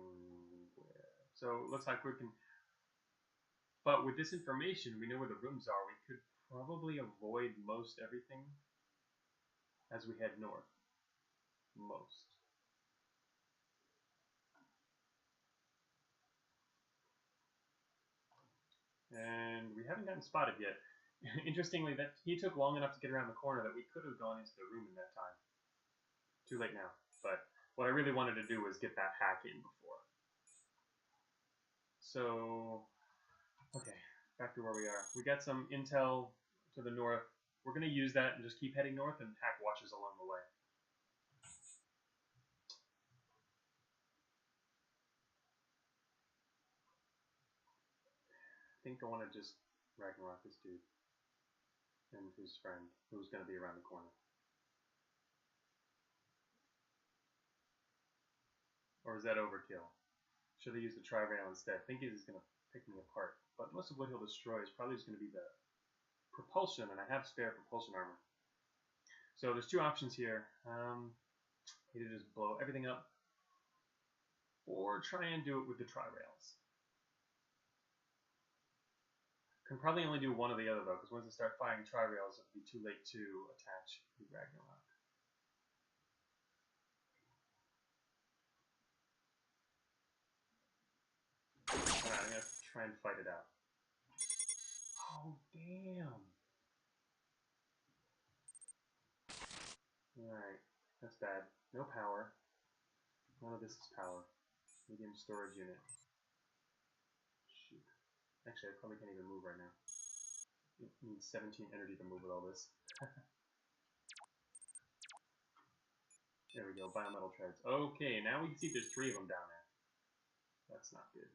where. So it looks like we can... But with this information, we know where the rooms are. We could probably avoid most everything as we head north. Most. And we haven't gotten spotted yet. Interestingly, that he took long enough to get around the corner that we could have gone into the room in that time. Too late now. But what I really wanted to do was get that hack in before. So, okay, back to where we are. We got some intel to the north. We're going to use that and just keep heading north and hack watches along the way. I think I want to just Ragnarok this dude and his friend, who's going to be around the corner. Or is that overkill? Should I use the tri-rail instead? I think he's going to pick me apart. But most of what he'll destroy is probably just going to be the propulsion, and I have spare propulsion armor. So there's 2 options here. Either just blow everything up, or try and do it with the tri-rails. Can probably only do one or the other though, because once I start firing tri-rails, it'll be too late to attach the Ragnarok. Alright, I'm gonna try and fight it out. Oh, damn! Alright, that's bad. No power. None of this is power. Medium storage unit. Shoot. Actually, I probably can't even move right now. It needs 17 energy to move with all this. There we go, biometal treads. Okay, now we can see there's 3 of them down there. That's not good.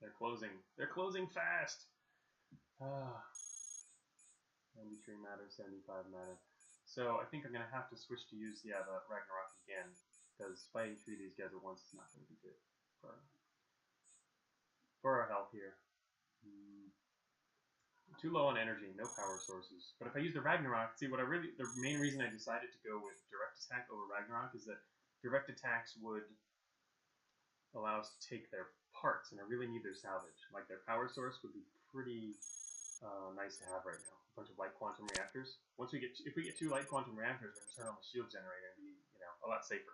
They're closing. They're closing fast! 93 matter, 75 matter. So I think I'm going to have to switch to use the Ragnarok again, because fighting 3 of these guys at once is not going to be good for our health here. Too low on energy, no power sources. But if I use the Ragnarok, see what the main reason I decided to go with direct attack over Ragnarok is that direct attacks would allow us to take their parts, and I really need their salvage. Like their power source would be pretty nice to have right now. A bunch of light quantum reactors. If we get 2 light quantum reactors, we can turn on the shield generator and be, a lot safer.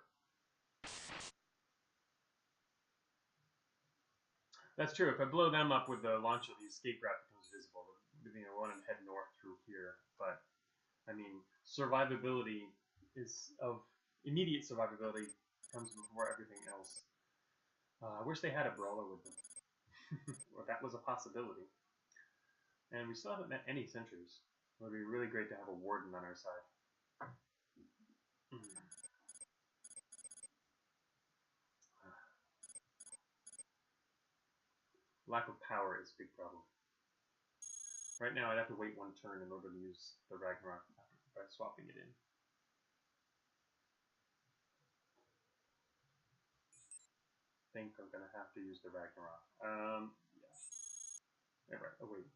That's true. If I blow them up with the launcher, the escape route becomes visible. want to head north through here, but I mean, survivability is of immediate survivability comes before everything else. I wish they had a brawler with them, or that was a possibility. And we still haven't met any sentries. It would be really great to have a warden on our side. Lack of power is a big problem. Right now, I'd have to wait one turn in order to use the Ragnarok by swapping it in. I think I'm gonna have to use the Ragnarok. Yeah. Right. Oh wait.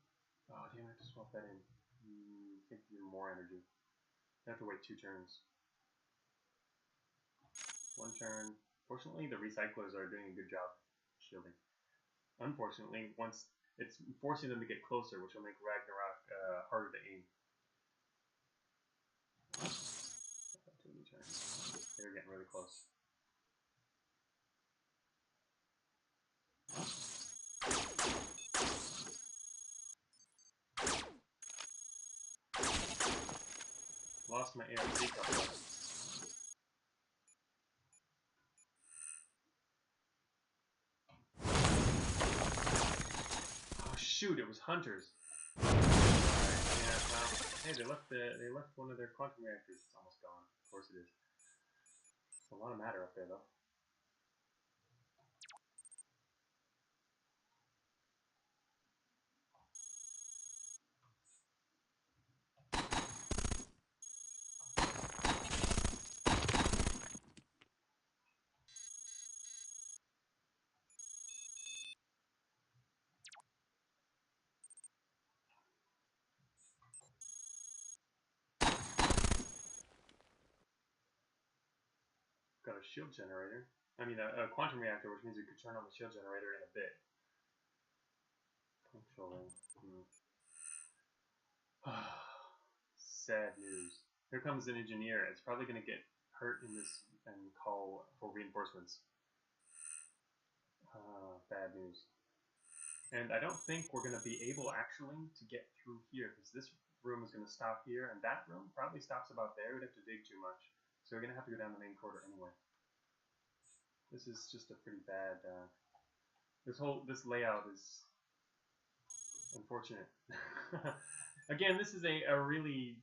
Oh damn! I have to swap that in. I think even more energy. I have to wait 2 turns. 1 turn. Fortunately, the recyclers are doing a good job shielding. Unfortunately, once it's forcing them to get closer, which will make Ragnarok harder to aim. They're getting really close. Lost my ARC couple. Oh shoot! It was hunters. Yeah, well, hey, they left one of their quantum reactors. It's almost gone. Of course it is. It's a lot of matter up there, though. Got a shield generator. I mean, a quantum reactor, which means you could turn on the shield generator in a bit. Controlling. Sad news. Here comes an engineer. It's probably going to get hurt in this and call for reinforcements. Bad news. And I don't think we're going to be able actually to get through here, because this room is going to stop here, and that room probably stops about there. We'd have to dig too much. So we're going to have to go down the main corridor anyway. This is just a pretty bad... this layout is unfortunate. Again, this is a really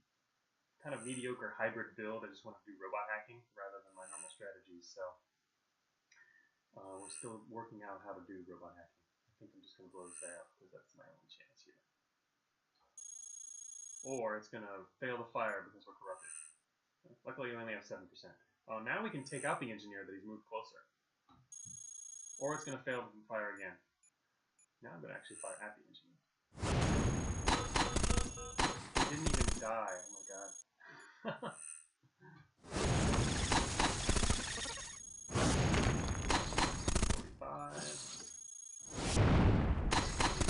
kind of mediocre hybrid build. I just want to do robot hacking rather than my normal strategies, so we're still working out how to do robot hacking. I think I'm just going to blow this out because that's my only chance here. Or it's going to fail to fire because we're corrupted. Luckily, we only have 7%. Now we can take out the engineer that he's moved closer. Or it's going to fail to fire again. Now I'm going to actually fire at the engineer. He didn't even die. Oh my god. 45.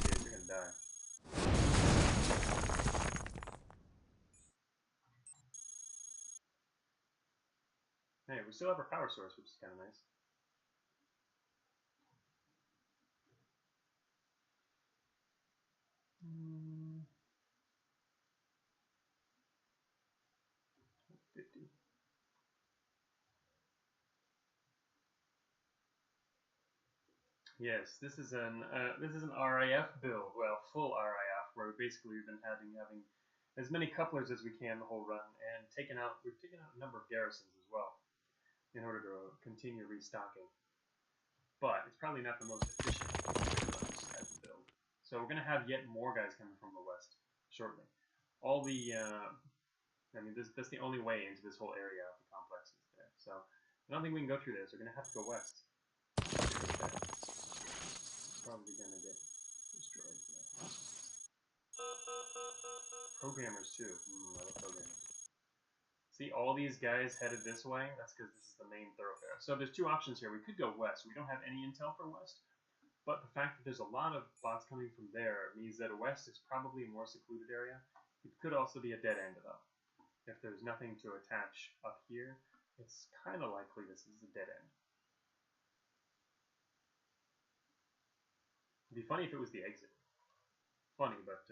You're gonna die. Hey, we still have our power source, which is kind of nice. Yes, this is an RAF build. Well, full RAF, where basically we've been having as many couplers as we can the whole run, and we've taken out a number of garrisons as well in order to continue restocking. But it's probably not the most efficient as a build. So we're gonna have yet more guys coming from the west shortly. All the I mean, that's the only way into this whole area of the complex is there. So I don't think we can go through this. We're gonna have to go west. Probably gonna get destroyed here. Programmers too. I love programmers. See, all these guys headed this way. That's because this is the main thoroughfare. So there's 2 options here. We could go west. We don't have any intel for west, but the fact that there's a lot of bots coming from there means that west is probably a more secluded area. It could also be a dead end though. If there's nothing to attach up here, it's kind of likely this is a dead end. It'd be funny if it was the exit. funny, but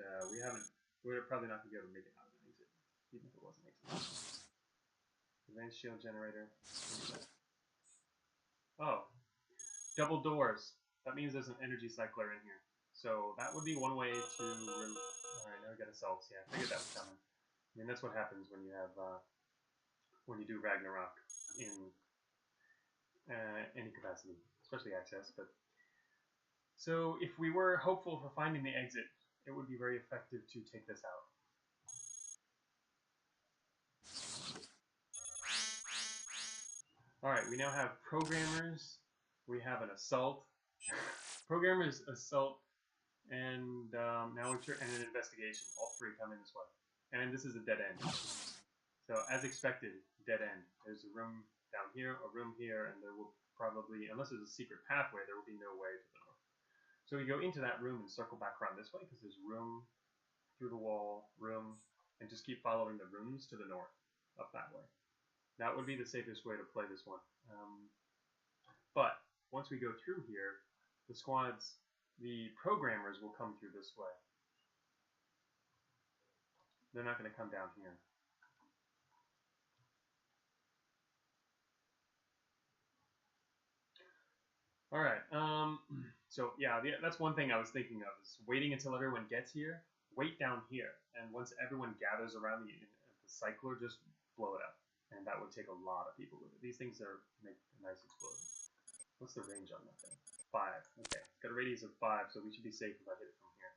we're probably not going to be able to make it out of an exit, even if it was an exit. Advanced shield generator. Oh, double doors. That means there's an energy cycler in here. So that would be one way to... Alright, now we got assaults. Yeah, I figured that was coming. I mean, that's what happens when you have... when you do Ragnarok in any capacity, especially access. But so if we were hopeful for finding the exit, it would be very effective to take this out. Alright, we now have programmers, we have an assault, programmers, assault, and now and an investigation. All three come in this way. And this is a dead end. So as expected, dead end. There's a room down here, a room here, and there will probably, unless there's a secret pathway, there will be no way to the north. So we go into that room and circle back around this way, because there's room through the wall, room, and just keep following the rooms to the north, up that way. That would be the safest way to play this one. But once we go through here, the squads, the programmers will come through this way. They're not going to come down here. Alright, so yeah, that's one thing I was thinking of, is waiting until everyone gets here, wait down here, and once everyone gathers around the cycler, just blow it up. And that would take a lot of people with it. These things make a nice explosion. What's the range on that thing? 5. Okay, it's got a radius of 5, so we should be safe if I hit it from here.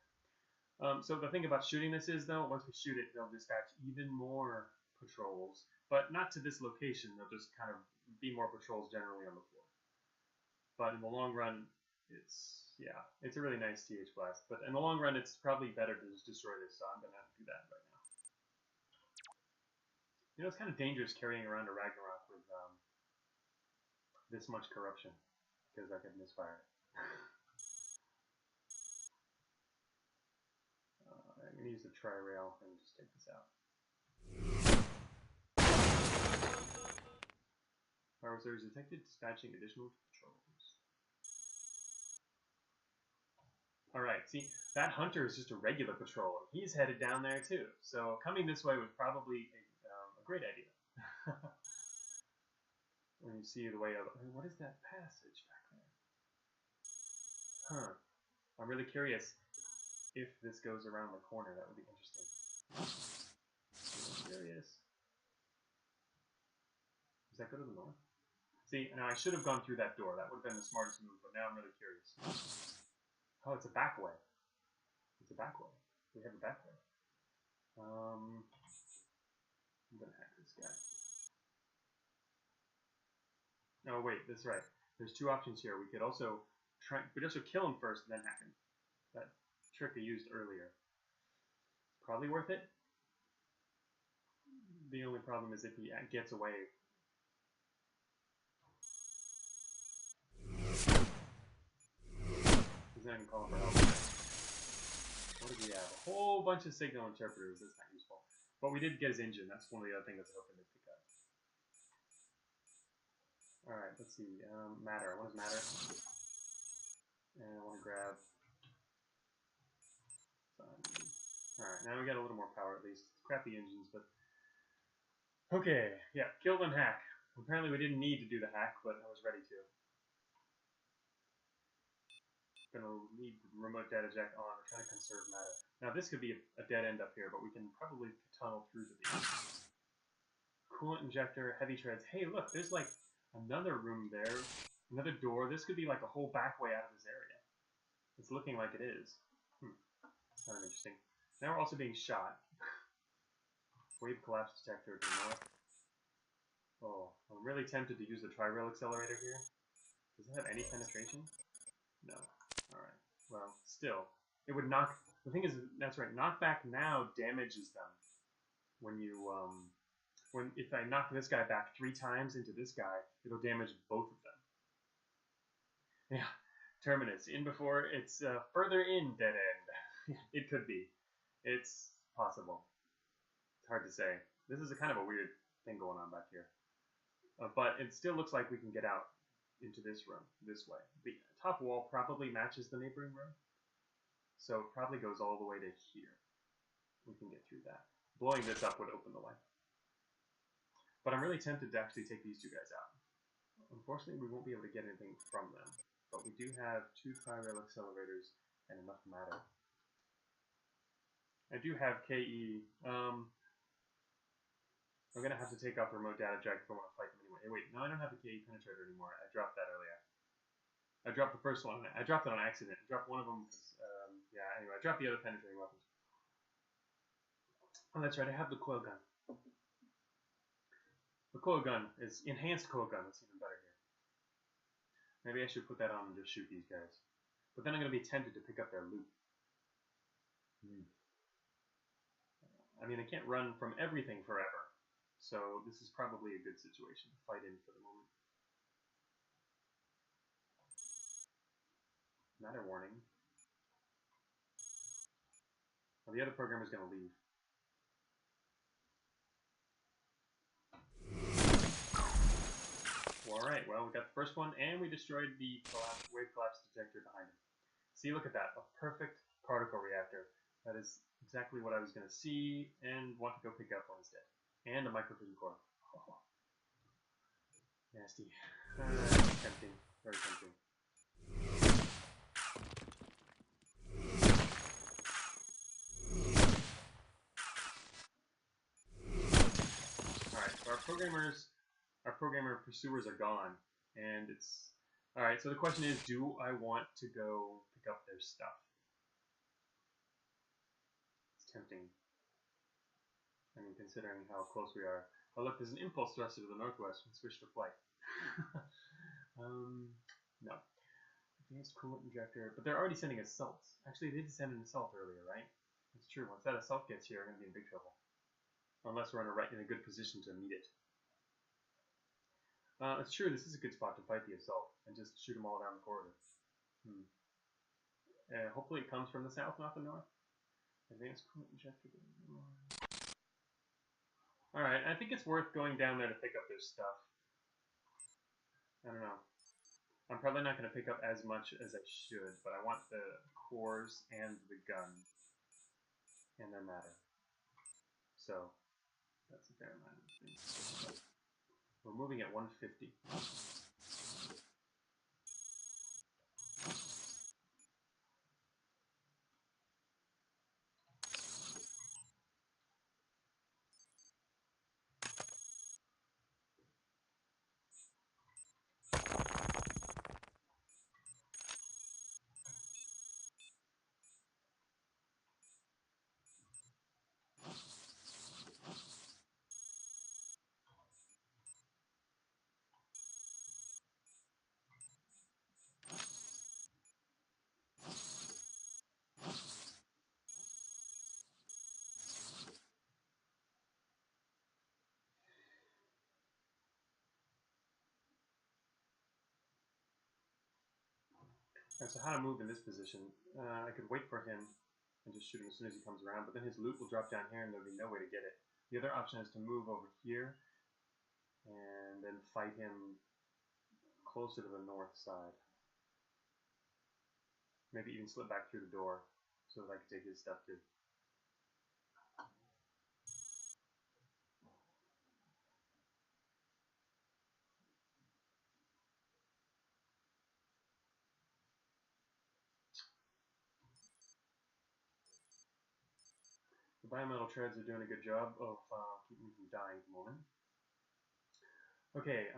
So the thing about shooting this is, though, once we shoot it, they'll dispatch even more patrols, but not to this location. They'll just kind of be more patrols generally on the floor. But in the long run, it's a really nice TH blast. But in the long run, it's probably better to just destroy this, so I'm going to have to do that right now. You know, it's kind of dangerous carrying around a Ragnarok with this much corruption, because I could misfire. I'm going to use the tri-rail and just take this out. Power surge detected, dispatching additional patrols. Alright, see, that hunter is just a regular patrol. He's headed down there too, so coming this way was probably a great idea. When you see the way of... What is that passage back there? Huh. I'm really curious if this goes around the corner. That would be interesting. I'm curious. Does that go to the north? See, now I should have gone through that door. That would have been the smartest move, but now I'm really curious. Oh, it's a back way. It's a back way. We have a back way. I'm gonna hack this guy. Oh wait, that's right. There's two options here. We could also kill him first and then hack him. That trick I used earlier. Probably worth it. The only problem is if he gets away. He's not even calling for help. What do we have? A whole bunch of signal interpreters. That's not useful. But we did get his engine. That's one of the other things I was hoping to pick up. Alright, let's see. Matter. I want his matter. And I want to grab... Alright, now we got a little more power at least. Crappy engines, but... Okay, yeah, killed and hack. Apparently we didn't need to do the hack, but I was ready to. Gonna leave the remote data jack on. We're trying to conserve matter. Now this could be a dead end up here, but we can probably tunnel through to these. Coolant injector, heavy treads. Hey, look, there's like another room there, another door. This could be like a whole back way out of this area. It's looking like it is. Kind of interesting. Now we're also being shot. Wave collapse detector to the north. Oh, I'm really tempted to use the tri-rail accelerator here. Does it have any penetration? No. Alright. Well, still. It would knock... The thing is, that's right, knockback now damages them. When you, if I knock this guy back 3 times into this guy, it'll damage both of them. Yeah. Terminus. In before, it's further in dead end. It could be. It's possible. It's hard to say. This is a kind of a weird thing going on back here. But it still looks like we can get out into this room, this way. The top wall probably matches the neighboring room. So it probably goes all the way to here. We can get through that. Blowing this up would open the way. But I'm really tempted to actually take these two guys out. Unfortunately, we won't be able to get anything from them. But we do have 2 tri-rail accelerators and enough matter. I do have KE. I'm going to have to take off the remote data jack if I want to fight them anyway. Hey, wait, no, I don't have the KE penetrator anymore. I dropped that earlier. I dropped the first one. I dropped it on accident. I dropped one of them because, yeah, anyway, I dropped the other penetrating weapons. Oh, that's right, I have the coil gun. The coil gun is enhanced coil gun. That's even better here. Maybe I should put that on and just shoot these guys. But then I'm going to be tempted to pick up their loot. I mean, I can't run from everything forever. So this is probably a good situation to fight in for the moment. Matter warning. Well, the other programmer's going to leave. Alright, well, we got the first one, and we destroyed the wave collapse detector behind it. See, look at that. A perfect particle reactor. That is exactly what I was going to see and want to go pick up when it's dead. And a microfusion core. Oh. Nasty. Tempting. Very tempting. Alright, so our programmer pursuers are gone, and it's alright. So the question is, do I want to go pick up their stuff? It's tempting. I mean, considering how close we are. Oh, look, there's an impulse thruster to the northwest. We switch to flight. No. Advanced coolant injector, but they're already sending assaults. Actually, they did send an assault earlier, right? That's true. Once that assault gets here, we're going to be in big trouble. Unless we're in a good position to meet it. It's true, this is a good spot to fight the assault, and just shoot them all down the corridor. Hopefully it comes from the south, not the north. Advanced coolant injector. Alright, I think it's worth going down there to pick up their stuff. I don't know. I'm probably not going to pick up as much as I should, but I want the cores and the gun. And their matter. So, that's a fair amount of things. We're moving at 150. And so how to move in this position, I could wait for him and just shoot him as soon as he comes around, but then his loot will drop down here and there'll be no way to get it. The other option is to move over here and then fight him closer to the north side. Maybe even slip back through the door so that I can take his stuff too. The biometal treads are doing a good job of keeping me from dying at the moment. Okay,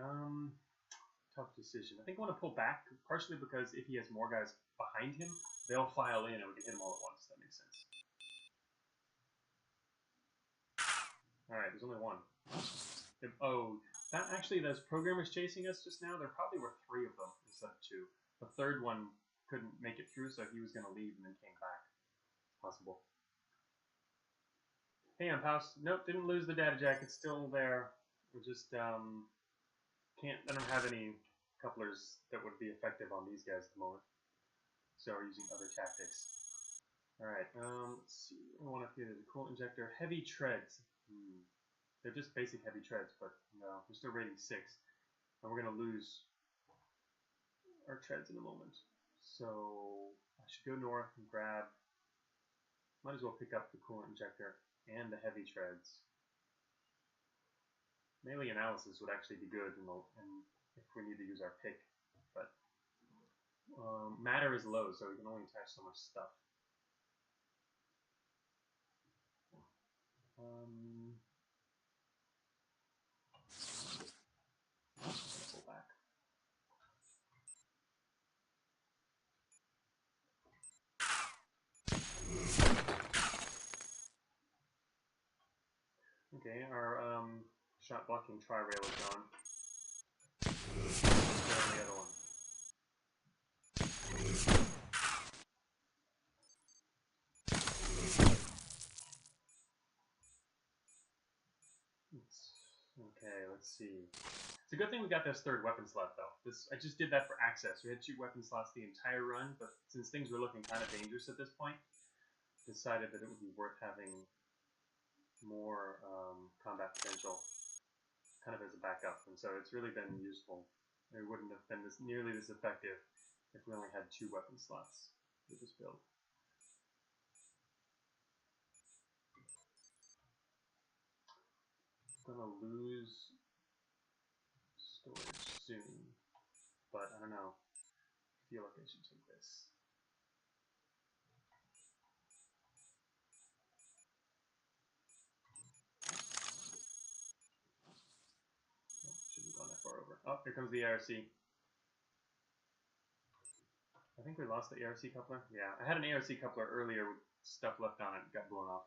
tough decision. I think I want to pull back, partially because if he has more guys behind him, they'll file in and we can hit them all at once. That makes sense. Alright, there's only one. Oh, those programmers chasing us just now, there probably were 3 of them instead of 2. The third one couldn't make it through, so he was going to leave and then came back. Possible. Hey, I'm House. Nope, didn't lose the data jack. It's still there. We just I don't have any couplers that would be effective on these guys at the moment. So we're using other tactics. Alright, let's see. I want to see there's a coolant injector. Heavy treads. They're just basic heavy treads, but no, we're still rating 6. And we're going to lose our treads in a moment. So I should go north and grab Might as well pick up the coolant injector and the heavy treads. Melee analysis would actually be good if we need to use our pick, but matter is low, so we can only attach so much stuff. Pull back. Okay, our shot blocking tri-rail is gone. The other one. Okay, let's see. It's a good thing we got this third weapon slot, though. I just did that for access. We had 2 weapon slots the entire run, but since things were looking kind of dangerous at this point, decided that it would be worth having more combat potential kind of as a backup, and so it's really been useful. It wouldn't have been nearly this effective if we only had 2 weapon slots with this build. I'm gonna lose storage soon, but I don't know. I feel like I should take this. Oh, shouldn't have gone that far over. Oh, here comes the ARC. I think we lost the ARC coupler. Yeah, I had an ARC coupler earlier with stuff left on it, got blown off.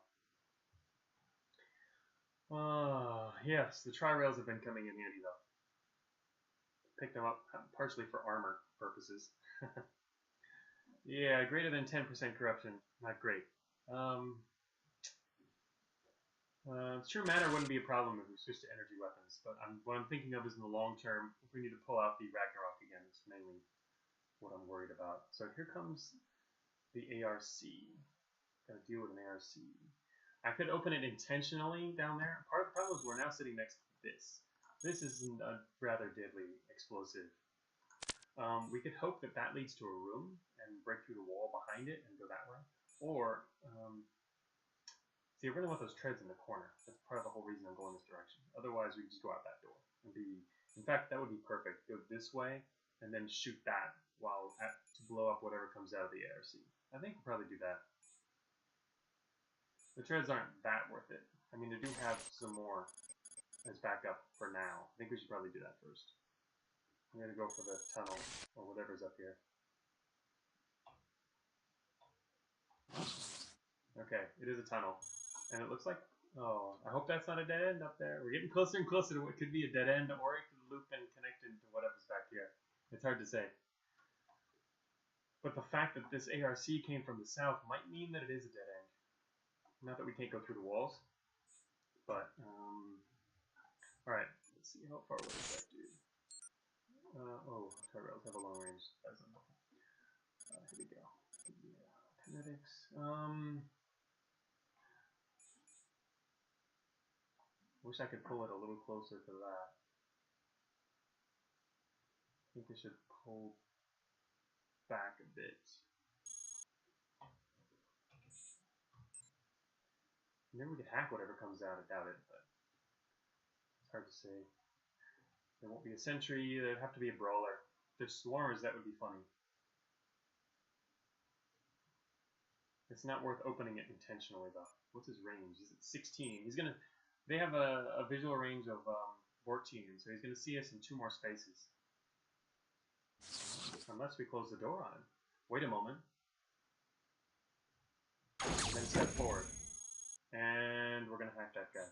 Yes, the tri-rails have been coming in handy though. Picked them up partially for armor purposes. Yeah, greater than 10% corruption, not great. Sure, matter wouldn't be a problem if we switched to energy weapons, but what I'm thinking of is in the long term, if we need to pull out the Ragnarok again, it's mainly what I'm worried about. So here comes the ARC. Gotta deal with an ARC. I could open it intentionally down there. Part of the problem is we're now sitting next to this. This is a rather deadly explosive. We could hope that that leads to a room and break through the wall behind it and go that way. Or, see, I really want those treads in the corner. That's part of the whole reason I'm going this direction. Otherwise, we just go out that door. In fact, that would be perfect. Go this way and then shoot that to blow up whatever comes out of the ARC. I think we'll probably do that. The treads aren't that worth it. I mean, they do have some more as backup for now. I think we should probably do that first. I'm going to go for the tunnel, or whatever's up here. Okay, it is a tunnel. And it looks like, oh, I hope that's not a dead end up there. We're getting closer and closer to what could be a dead end, or it could loop and connect into whatever's back here. It's hard to say. But the fact that this ARC came from the south might mean that it is a dead end. Not that we can't go through the walls, but, alright, let's see, how far away is that dude? Oh, tri-rails have a long range, that's not helpful. Here we go. Yeah, kinetics, wish I could pull it a little closer to that. I think I should pull back a bit. Maybe we could hack whatever comes out, I doubt it, but it's hard to say. There won't be a sentry, there'd have to be a brawler. If there's swarmers, that would be funny. It's not worth opening it intentionally, though. What's his range? He's at 16. They have a visual range of 14, so he's gonna see us in 2 more spaces. Unless we close the door on him. Wait a moment. Then step forward. And we're gonna hack that guy.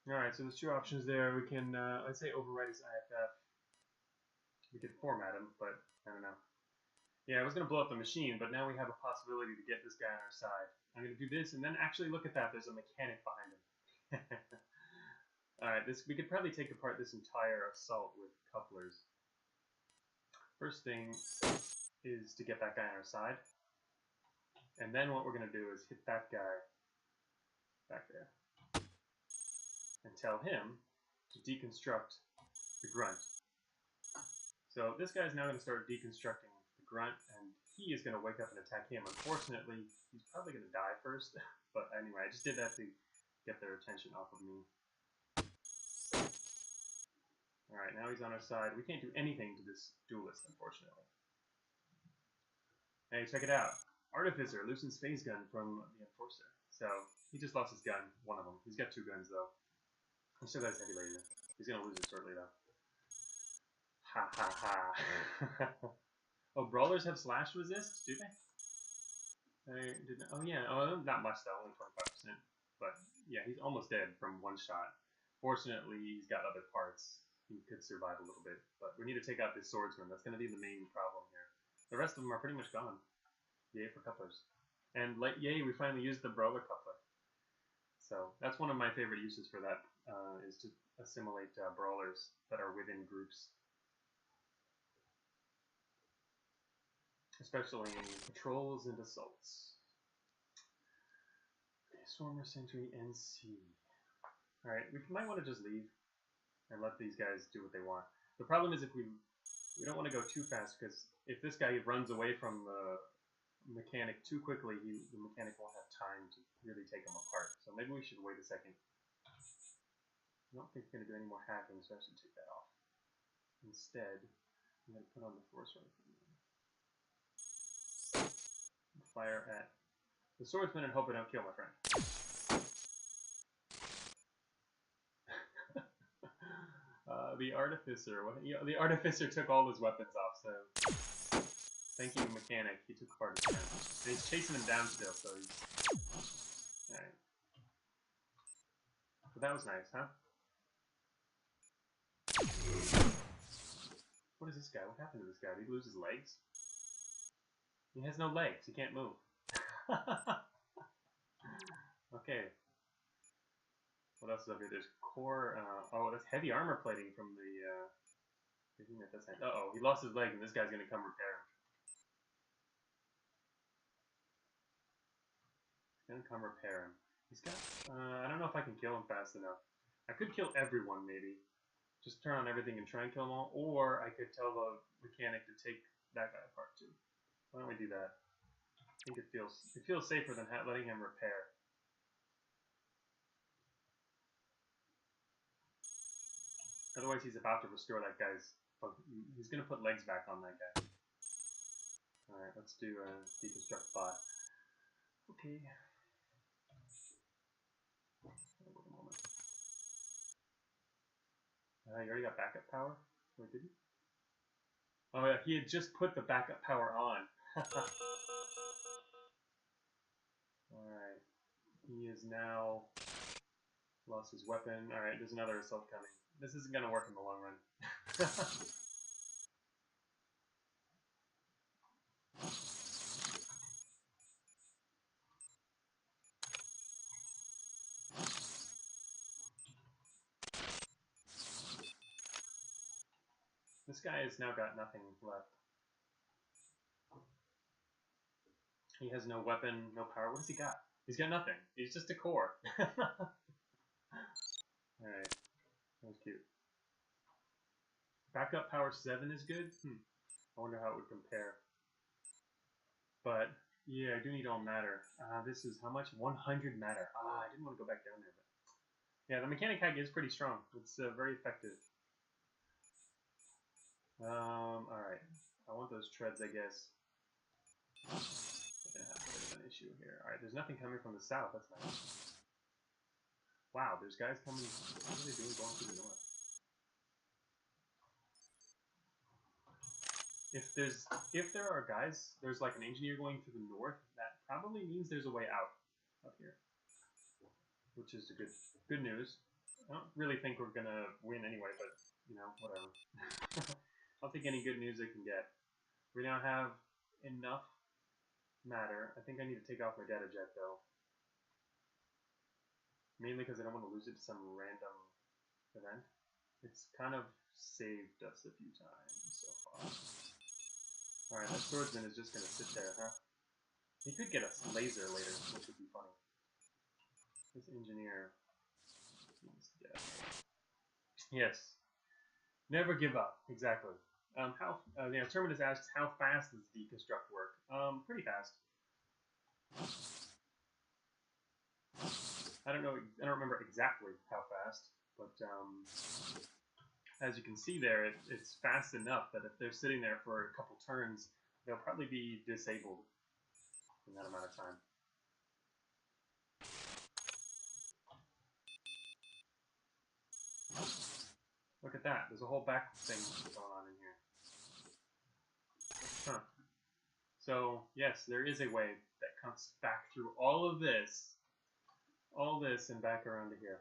Alright, so there's 2 options there. We can, let's say, override his IFF. We could format him, but I don't know. Yeah, I was going to blow up the machine, but now we have a possibility to get this guy on our side. I'm going to do this, and then actually look at that. There's a mechanic behind him. Alright, we could probably take apart this entire assault with couplers. First thing is to get that guy on our side. And then what we're going to do is hit that guy back there and tell him to deconstruct the grunt. So this guy's now going to start deconstructing the grunt, and he is going to wake up and attack him. Unfortunately, he's probably going to die first, but anyway, I just did that to get their attention off of me. Alright, now he's on our side. We can't do anything to this duelist, unfortunately. Hey, check it out. Artificer loosens phase gun from the Enforcer. So, he just lost his gun, one of them. He's got 2 guns, though. He still got his heavy laser. He's gonna lose it shortly, though. Ha ha ha. Oh, brawlers have slash resist, do they? Oh yeah, not much though, only 25%. But yeah, he's almost dead from 1 shot. Fortunately, he's got other parts. He could survive a little bit. But we need to take out this swordsman. That's going to be the main problem here. The rest of them are pretty much gone. Yay for couplers. And yay, we finally used the brawler coupler. So that's one of my favorite uses for that, is to assimilate brawlers that are within groups. Especially in patrols and assaults. Okay, Swarmer, Sentry, NC. Alright, we might want to just leave and let these guys do what they want. The problem is if we don't want to go too fast, because if this guy runs away from the mechanic too quickly, the mechanic won't have time to really take him apart. So maybe we should wait a second. I don't think we're going to do any more hacking, so I should take that off. Instead, I'm going to put on the force rifle. Fire at the swordsman and hope I don't kill my friend. The artificer. The artificer took all his weapons off, so thank you, mechanic. He took part of his friend. He's chasing him down still, so he's alright. But that was nice, huh? What is this guy? What happened to this guy? Did he lose his legs? He has no legs. He can't move. Okay. What else is up here? There's core. Oh, that's heavy armor plating from the. Uh-oh, he lost his leg, and this guy's gonna come repair him. He's gonna come repair him. He's got. I don't know if I can kill him fast enough. I could kill everyone, maybe. Just turn on everything and try and kill them all, or I could tell the mechanic to take that guy apart too. Why don't we do that? I think it feels safer than letting him repair. Otherwise, he's about to restore that guy's. He's gonna put legs back on that guy. All right, let's do deconstruct bot. Okay. Wait a moment. You already got backup power? Wait, did he? Oh yeah, he had just put the backup power on. Alright. He is now lost his weapon. Alright, there's another assault coming. This isn't gonna work in the long run. This guy has now got nothing left. He has no weapon, no power. What has he got? He's got nothing. He's just a core. Alright. That was cute. Backup power 7 is good? I wonder how it would compare. But, yeah, I do need all matter. This is how much? 100 matter. I didn't want to go back down there. But yeah, the mechanic hack is pretty strong. It's very effective. Alright. I want those treads, I guess. I'm gonna have a bit of an issue here. Alright, there's nothing coming from the south. That's nice. Wow, there's guys coming. What are they doing going through the north? If there are guys, there's like an engineer going to the north, that probably means there's a way out up here. Which is good news. I don't really think we're gonna win anyway, but you know, whatever. I'll take any good news I can get. We now have enough matter. I think I need to take off my data jet though. Mainly because I don't want to lose it to some random event. It's kind of saved us a few times so far. Alright, that swordsman is just gonna sit there, huh? He could get a laser later, which would be funny. This engineer needs to get. Yes. Never give up. Exactly. Terminus asks, how fast does deconstruct work? Pretty fast. I don't know. I don't remember exactly how fast, but as you can see there, it's fast enough that if they're sitting there for a couple turns, they'll probably be disabled in that amount of time. Look at that. There's a whole back thing going on in here. Huh. So, yes, there is a way that comes back through all this, and back around to here.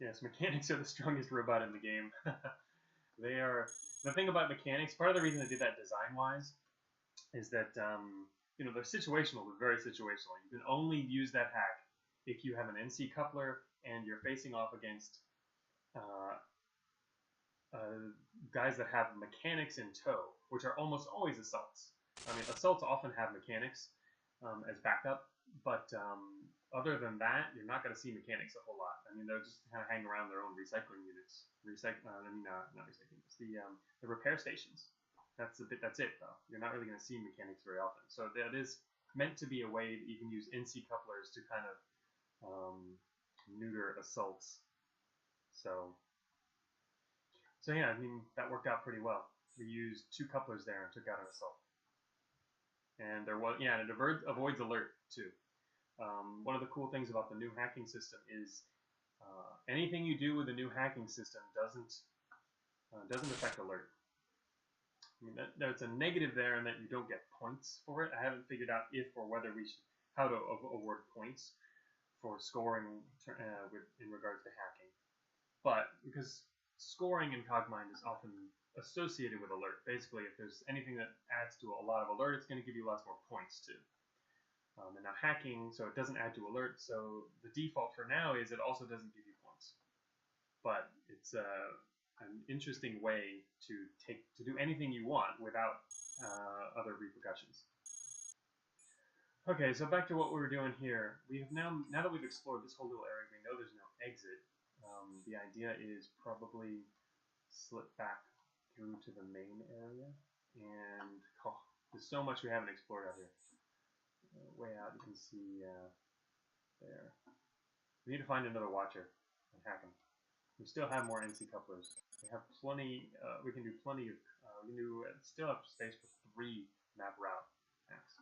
Yes, mechanics are the strongest robot in the game. They are. The thing about mechanics, part of the reason they did that design-wise, is that they're situational, but very situational. You can only use that hack if you have an NC coupler and you're facing off against guys that have mechanics in tow, which are almost always assaults. I mean, assaults often have mechanics as backup, but other than that, you're not going to see mechanics a whole lot. I mean, they'll just kind of hang around their own recycling units. Not recycling. It's the repair stations. That's it, though. You're not really going to see mechanics very often. So that is meant to be a way that you can use NC couplers to kind of neuter assaults. So yeah, I mean, that worked out pretty well. We used 2 couplers there and took out an assault. And it avoids alert too. One of the cool things about the new hacking system is anything you do with the new hacking system doesn't affect alert. I mean, there's a negative there in that you don't get points for it. I haven't figured out if or whether how to award points for scoring in regards to hacking. But because scoring in Cogmind is often associated with alert. Basically, if there's anything that adds to a lot of alert, it's going to give you lots more points too. And now hacking, so it doesn't add to alert, so the default for now is it also doesn't give you points. But it's an interesting way to do anything you want without other repercussions. Okay, so back to what we were doing here. We have now that we've explored this whole little area, we know there's no exit. The idea is probably slip back through to the main area, and there's so much we haven't explored out here. Way out, you can see there. We need to find another watcher and hack him. We still have more NC couplers. We have plenty. We can do plenty of. We can do. Still have space for 3 map route hacks.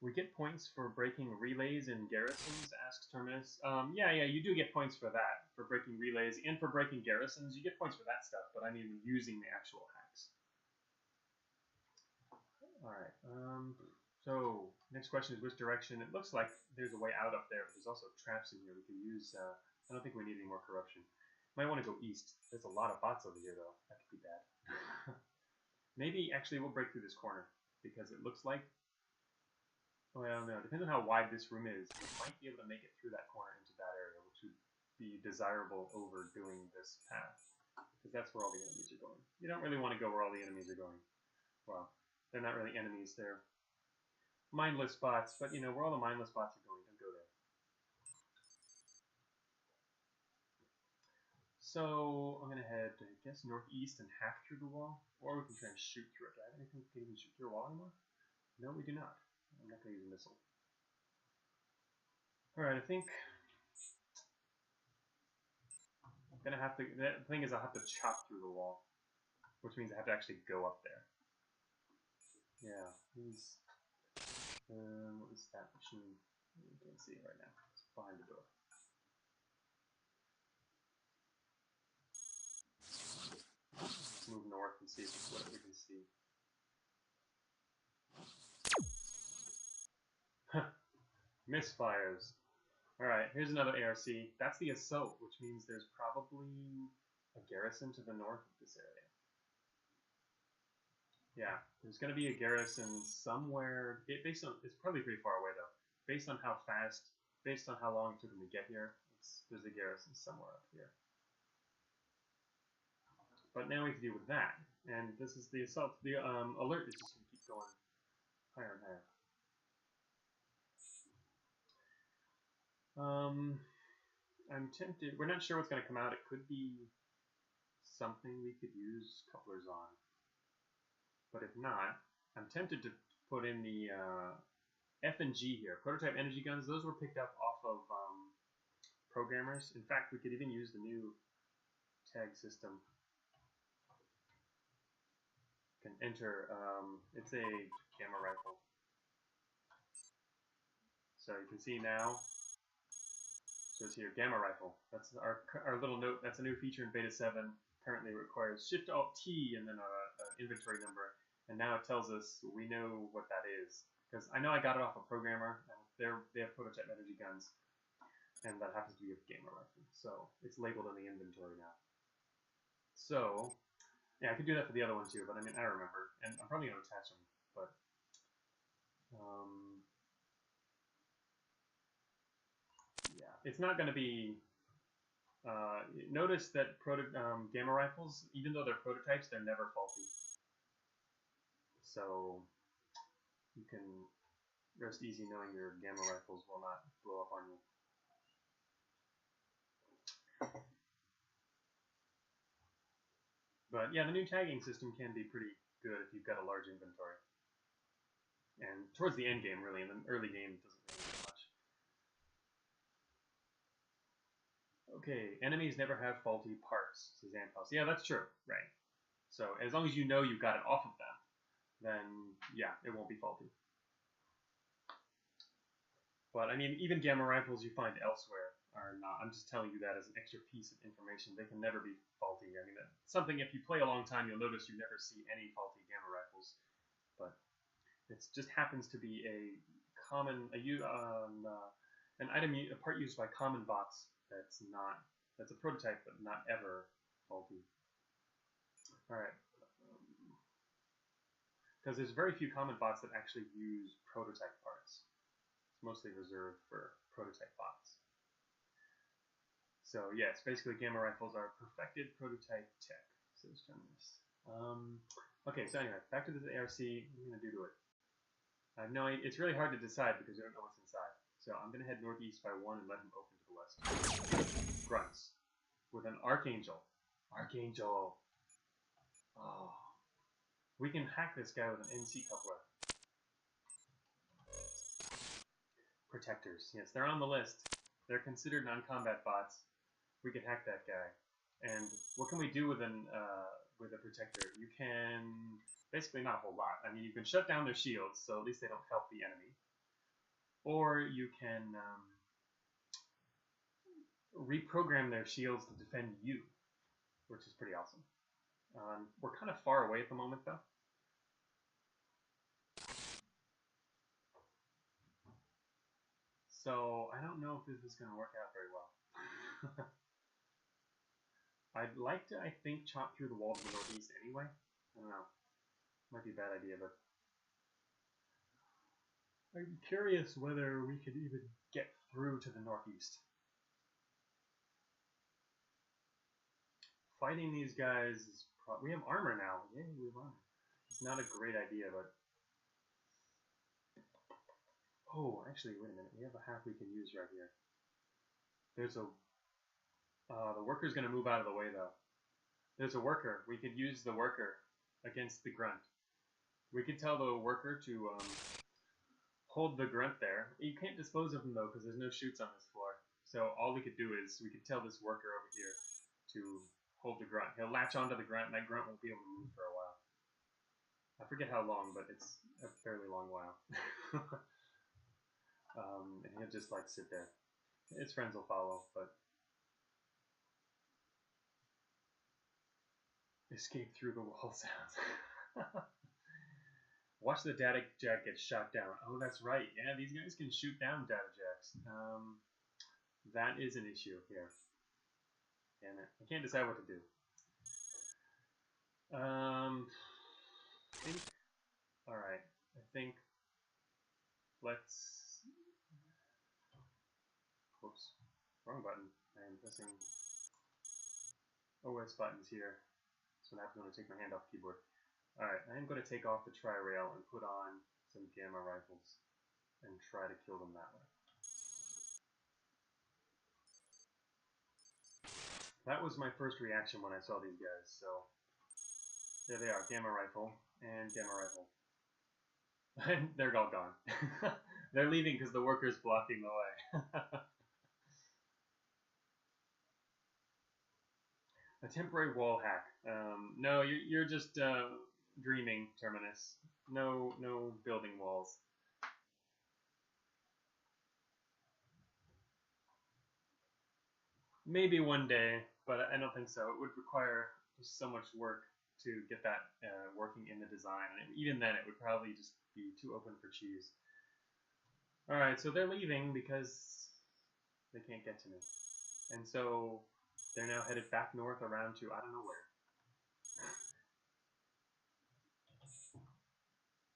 We get points for breaking relays in garrisons, asks Terminus. Yeah, you do get points for that, for breaking relays, and for breaking garrisons. You get points for that stuff, but I mean using the actual hacks. Alright, so next question is which direction? It looks like there's a way out up there, but there's also traps in here we can use. I don't think we need any more corruption. Might want to go east. There's a lot of bots over here, though. That could be bad. Maybe, actually, we'll break through this corner, because it looks like... Well, no, depends on how wide this room is. We might be able to make it through that corner into that area, which would be desirable over doing this path, because that's where all the enemies are going. You don't really want to go where all the enemies are going. Well, they're not really enemies, they're mindless bots, but where all the mindless bots are going, don't go there. So, I'm going to head, I guess, northeast and hack through the wall, or we can try and shoot through it. Do I have anything that can even shoot through a wall anymore? No, we do not. I'm not going to use a missile. Alright, I think I'm going to have to... The thing is, I'll have to chop through the wall, which means I have to actually go up there. Yeah, he's... what is that machine? You can't see it right now. It's behind the door. Let's move north and see what we can see. Misfires. Alright, here's another ARC. That's the assault, which means there's probably a garrison to the north of this area. Yeah, there's going to be a garrison somewhere. It's probably pretty far away, though. based on how fast, based on how long it took them to get here, there's a garrison somewhere up here. But now we have to deal with that, and this is the assault. The alert is just going to keep going higher and higher. I'm tempted. We're not sure what's going to come out. It could be something we could use couplers on. But if not, I'm tempted to put in the F and G here. Prototype energy guns. Those were picked up off of programmers. In fact, we could even use the new tag system. Can enter. It's a gamma rifle. So you can see now. Says here, gamma rifle. That's our little note. That's a new feature in Beta 7. Currently requires Shift Alt T and then an inventory number. And now it tells us we know what that is. Because I know I got it off a programmer, and they have prototype energy guns. And that happens to be a gamma rifle. So it's labeled in the inventory now. So, yeah, I could do that for the other one too, but I mean, I remember. And I'm probably going to attach them, but... yeah, it's not going to be... notice that gamma rifles, even though they're prototypes, they're never faulty. So you can rest easy knowing your gamma rifles will not blow up on you. But yeah, the new tagging system can be pretty good if you've got a large inventory. And towards the end game, really, in the early game, it doesn't really do much. Okay, enemies never have faulty parts, says Antos. Yeah, that's true, right. So as long as you know you got it off of them, then yeah, it won't be faulty. But I mean, even gamma rifles you find elsewhere are not. I'm just telling you that as an extra piece of information. They can never be faulty. I mean, that's something if you play a long time, you'll notice you never see any faulty gamma rifles. But it just happens to be a common an item, a part used by common bots that's a prototype but not ever faulty. All right. Because there's very few common bots that actually use prototype parts. It's mostly reserved for prototype bots. So yes, basically gamma rifles are perfected prototype tech, says Jonas. Okay, so anyway, back to this ARC. What am I going to do to it? I have no idea. It's really hard to decide because I don't know what's inside. So I'm going to head northeast by 1 and let him open to the west. Grunts. With an Archangel. Archangel. Oh. We can hack this guy with an NC coupler. Protectors. Yes, they're on the list. They're considered non-combat bots. We could hack that guy. And what can we do with a protector? You can basically not a whole lot. I mean, you can shut down their shields, so at least they don't help the enemy. Or you can reprogram their shields to defend you, which is pretty awesome. We're kind of far away at the moment, though. So I don't know if this is going to work out very well. I'd like to, I think, chop through the wall to the northeast anyway. I don't know. Might be a bad idea, but I'm curious whether we could even get through to the northeast. Fighting these guys is we have armor now. Yay, we have armor. It's not a great idea, but... Oh, actually, wait a minute. We have a hack we can use right here. There's a... the worker's going to move out of the way, though. There's a worker. We could use the worker against the grunt. We could tell the worker to hold the grunt there. You can't dispose of him, though, because there's no chutes on this floor. So all we could do is we could tell this worker over here to hold the grunt. He'll latch onto the grunt, and that grunt won't be able to move for a while. I forget how long, but it's a fairly long while. And he'll just, like, sit there. His friends will follow, but... Escape through the wall sounds. Watch the data jack get shot down. Oh, that's right. Yeah, these guys can shoot down data jacks. That is an issue here. Damn it. I can't decide what to do. Alright. I think let's wrong button. I am pressing OS buttons here. So now I'm going to take my hand off the keyboard. Alright, I am going to take off the tri-rail and put on some gamma rifles and try to kill them that way. That was my first reaction when I saw these guys, so there they are, gamma rifle and gamma rifle. And they're all gone. They're leaving because the worker's blocking the way. A temporary wall hack. No, you're just dreaming, Terminus. No building walls. Maybe one day, but I don't think so. It would require just so much work to get that working in the design, and even then, it would probably just be too open for cheese. All right, so they're leaving because they can't get to me, and so they're now headed back north around to I don't know where.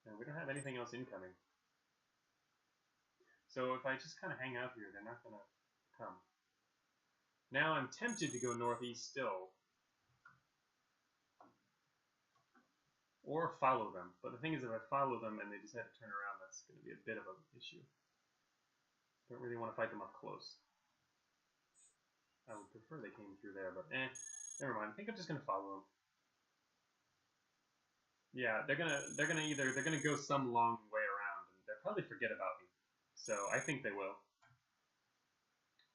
And we don't have anything else incoming. So if I just kind of hang out here, they're not going to come. Now I'm tempted to go northeast still. Or follow them. But the thing is, if I follow them and they decide to turn around, that's going to be a bit of an issue. Don't really want to fight them up close. I would prefer they came through there, but never mind. I think I'm just going to follow them. Yeah, they're gonna go some long way around, and they'll probably forget about me. So I think they will.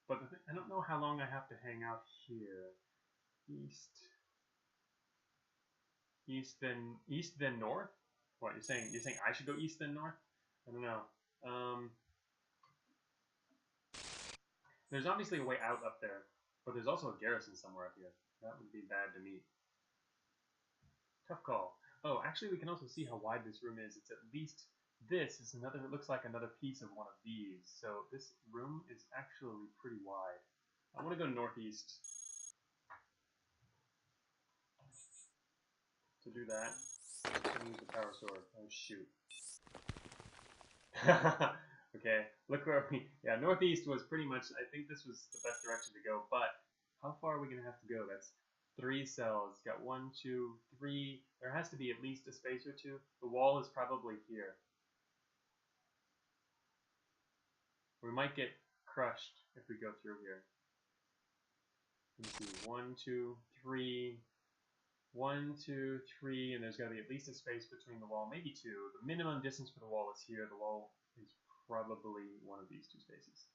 But I don't know how long I have to hang out here. East then north. What you're saying? You're saying I should go east then north? I don't know. There's obviously a way out up there, but there's also a garrison somewhere up here. That would be bad to meet. Tough call. Oh, actually, we can also see how wide this room is. It's at least this is another. It looks like another piece of one of these. So this room is actually pretty wide. I want to go northeast. To do that, I'm use the power sword. Oh shoot. Okay, look where we. Yeah, northeast was pretty much. I think this was the best direction to go. But how far are we gonna have to go? That's 3 cells. Got 1, 2, 3. There has to be at least a space or two. The wall is probably here. We might get crushed if we go through here. Let me see. 1, 2, 3. 1, 2, 3, and there's got to be at least a space between the wall, maybe 2. The minimum distance for the wall is here. The wall is probably one of these 2 spaces.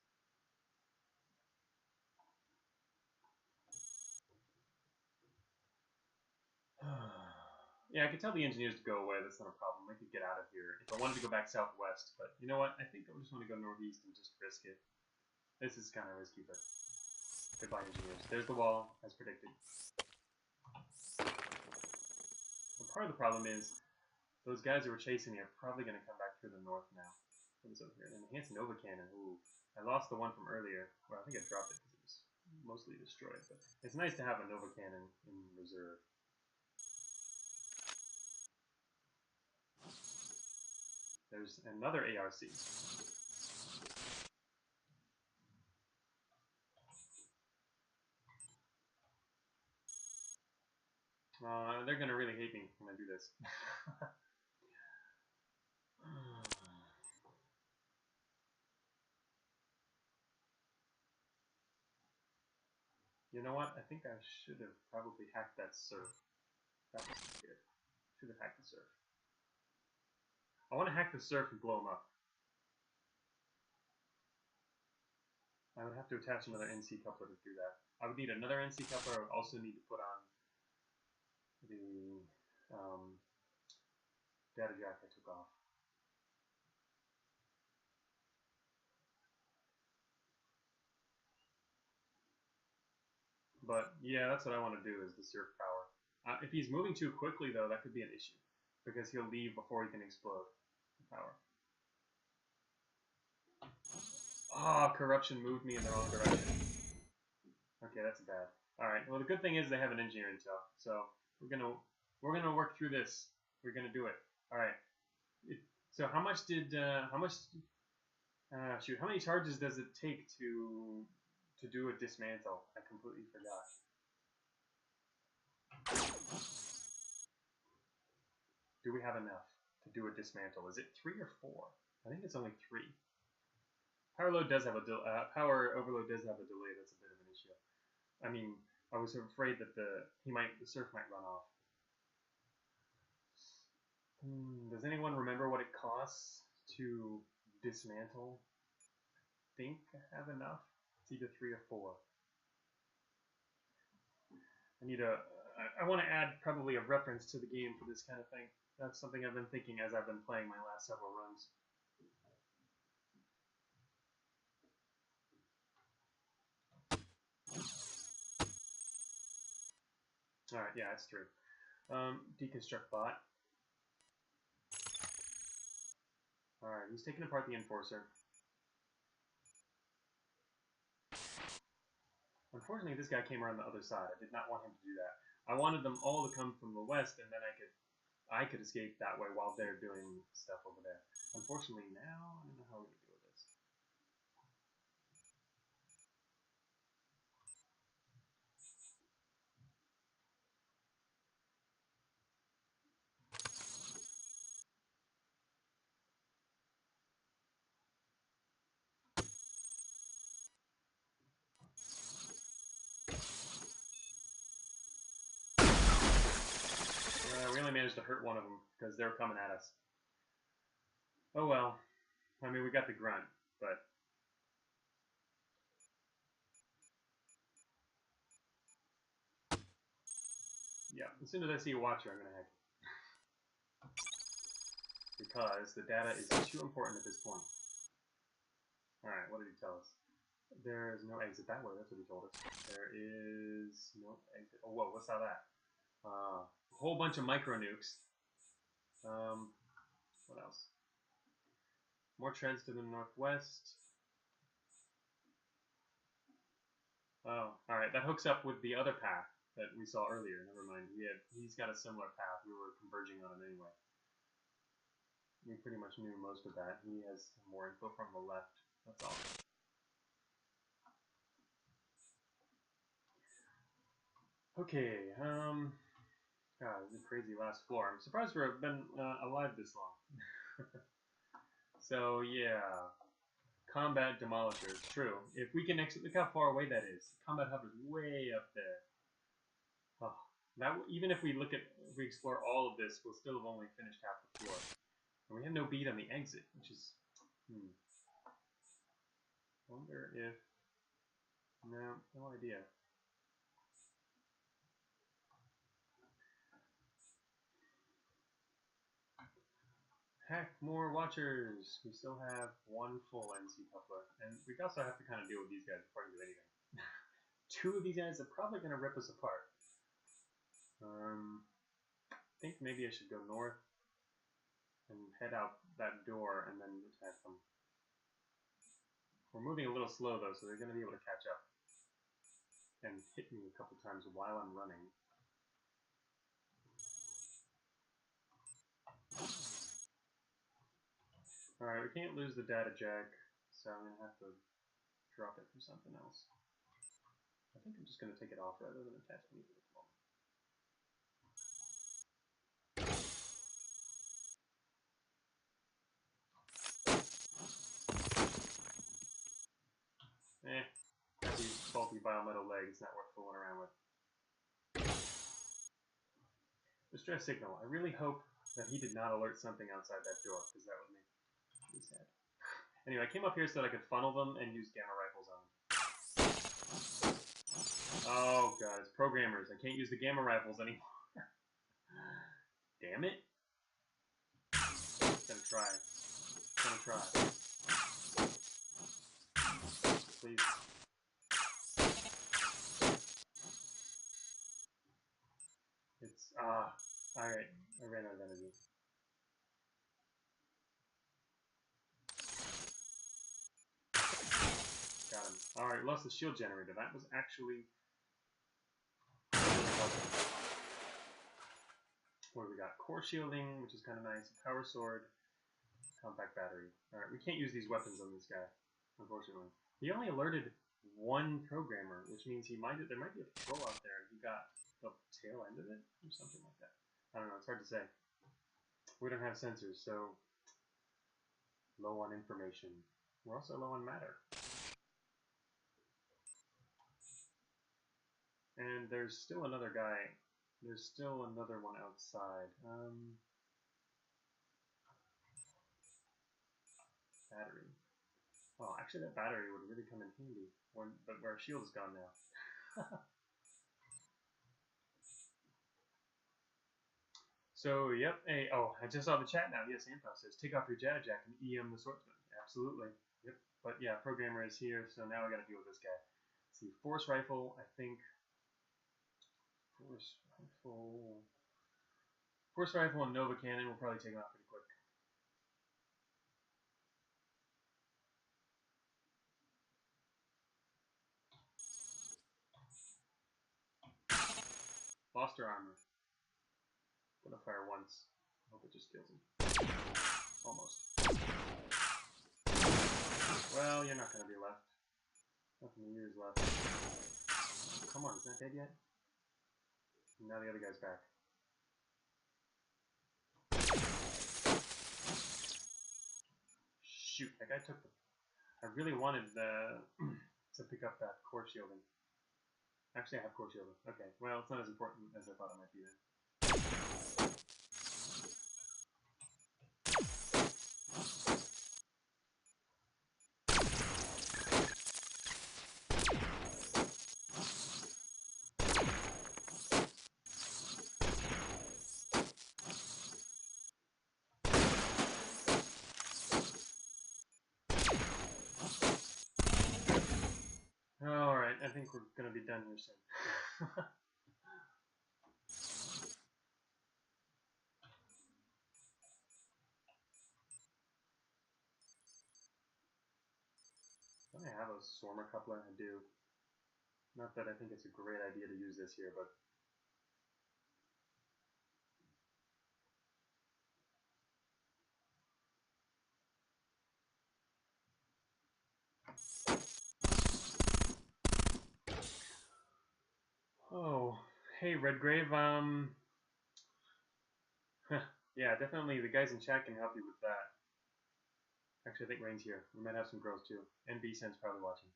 Yeah, I could tell the engineers to go away. That's not a problem. They could get out of here. If I wanted to go back southwest, but you know what? I think I just want to go northeast and just risk it. This is kind of risky, but goodbye, engineers. There's the wall, as predicted. And part of the problem is those guys who were chasing me are probably going to come back through the north now. What is over here? An enhanced Nova Cannon. Ooh, I lost the one from earlier. Well, I think I dropped it because it was mostly destroyed. But it's nice to have a Nova Cannon in reserve. There's another ARC. They're going to really hate me when I do this. You know what? I think I should have probably hacked that surf. That was good. Should have hacked the surf. I want to hack the surf and blow him up. I would have to attach another NC coupler to do that. I would need another NC coupler. I would also need to put on the data jack I took off. But yeah, that's what I want to do is the surf power. If he's moving too quickly though, that could be an issue because he'll leave before he can explode the power. Ah, corruption moved me in the wrong direction. Okay, that's bad. All right. Well, the good thing is they have an engineer intel, so we're gonna work through this. We're gonna do it. All right. So how many charges does it take to to do a dismantle. I completely forgot. Do we have enough to do a dismantle? Is it 3 or 4? I think it's only 3. Power overload does have a delay. That's a bit of an issue. I mean, I was afraid that the surf might run off. Does anyone remember what it costs to dismantle? Think I have enough? It's either 3 or 4. I want to add probably a reference to the game for this kind of thing. That's something I've been thinking as I've been playing my last several runs. Alright, yeah, it's 3. Deconstruct bot. Alright, he's taking apart the Enforcer. Unfortunately, this guy came around the other side. I did not want him to do that. I wanted them all to come from the west, and then I could escape that way while they're doing stuff over there. Unfortunately, now I don't know how we're gonna deal with this. We only managed to hurt one of them because they're coming at us. Oh well. I mean, we got the grunt, but yeah. As soon as I see a watcher, I'm gonna hack it because the data is too important at this point. All right, what did he tell us? There's no exit that way. That's what he told us. There is no exit. Oh, whoa! What's all that? A whole bunch of micro nukes. What else? More treads to the northwest. Oh, alright, that hooks up with the other path that we saw earlier. Never mind, he's got a similar path. We were converging on it anyway. We pretty much knew most of that. He has more info from the left. That's all. Okay, God, this is a crazy last floor. I'm surprised we've been alive this long. So, yeah. Combat Demolishers, true. If we can exit, look how far away that is. Combat Hover's way up there. Oh, even if we explore all of this, we'll still have only finished half the floor. And we have no bead on the exit, which is, wonder if, no idea. Heck, more Watchers! We still have 1 full NC coupler. And we also have to kind of deal with these guys before we do anything. 2 of these guys are probably going to rip us apart. I think maybe I should go north and head out that door and then attack them. We're moving a little slow though, so they're going to be able to catch up and hit me a couple times while I'm running. Alright, we can't lose the data jack, so I'm going to have to drop it for something else. I think I'm just going to take it off rather than attach anything at the moment. Got these faulty biometal legs, not worth fooling around with. Distress signal. I really hope that he did not alert something outside that door, because that would make me sad. Anyway, I came up here so that I could funnel them and use gamma rifles on them. Oh god, it's programmers. I can't use the gamma rifles anymore. Damn it. Gonna try. Please. It's, alright. I ran out of energy. Got him. Alright, lost the shield generator. That was actually... What do we got? Core shielding, which is kind of nice. Power sword. Compact battery. Alright, we can't use these weapons on this guy, unfortunately. He only alerted one programmer, which means there might be a patrol out there who got the tail end of it or something like that. I don't know. It's hard to say. We don't have sensors, so low on information. We're also low on matter. And there's still another guy. There's still another one outside. Battery. Oh, actually, that battery would really come in handy. But our shield is gone now. So, yep. Hey, oh, I just saw the chat now. Yes, Ampel says, take off your data jack and EM the swordsman. Absolutely. Yep. But yeah, programmer is here, so now I gotta deal with this guy. Let's see, force rifle, I think. Force rifle and Nova cannon will probably take him out pretty quick. Lost her armor. Gonna fire once. Hope it just kills him. Almost. Well, you're not gonna be left. Nothing years left. Come on, he's not dead yet? Now the other guy's back. Shoot, that guy took the... I really wanted to pick up that core shielding. Actually, I have core shielding. Okay, well, it's not as important as I thought it might be then. Alright, I think we're gonna be done here soon. Don't I have a Swarmer coupler? I do. Not that I think it's a great idea to use this here, but... Oh, hey Redgrave, yeah, definitely the guys in chat can help you with that. Actually, I think Rain's here. We might have some girls too. And B-Sen's probably watching.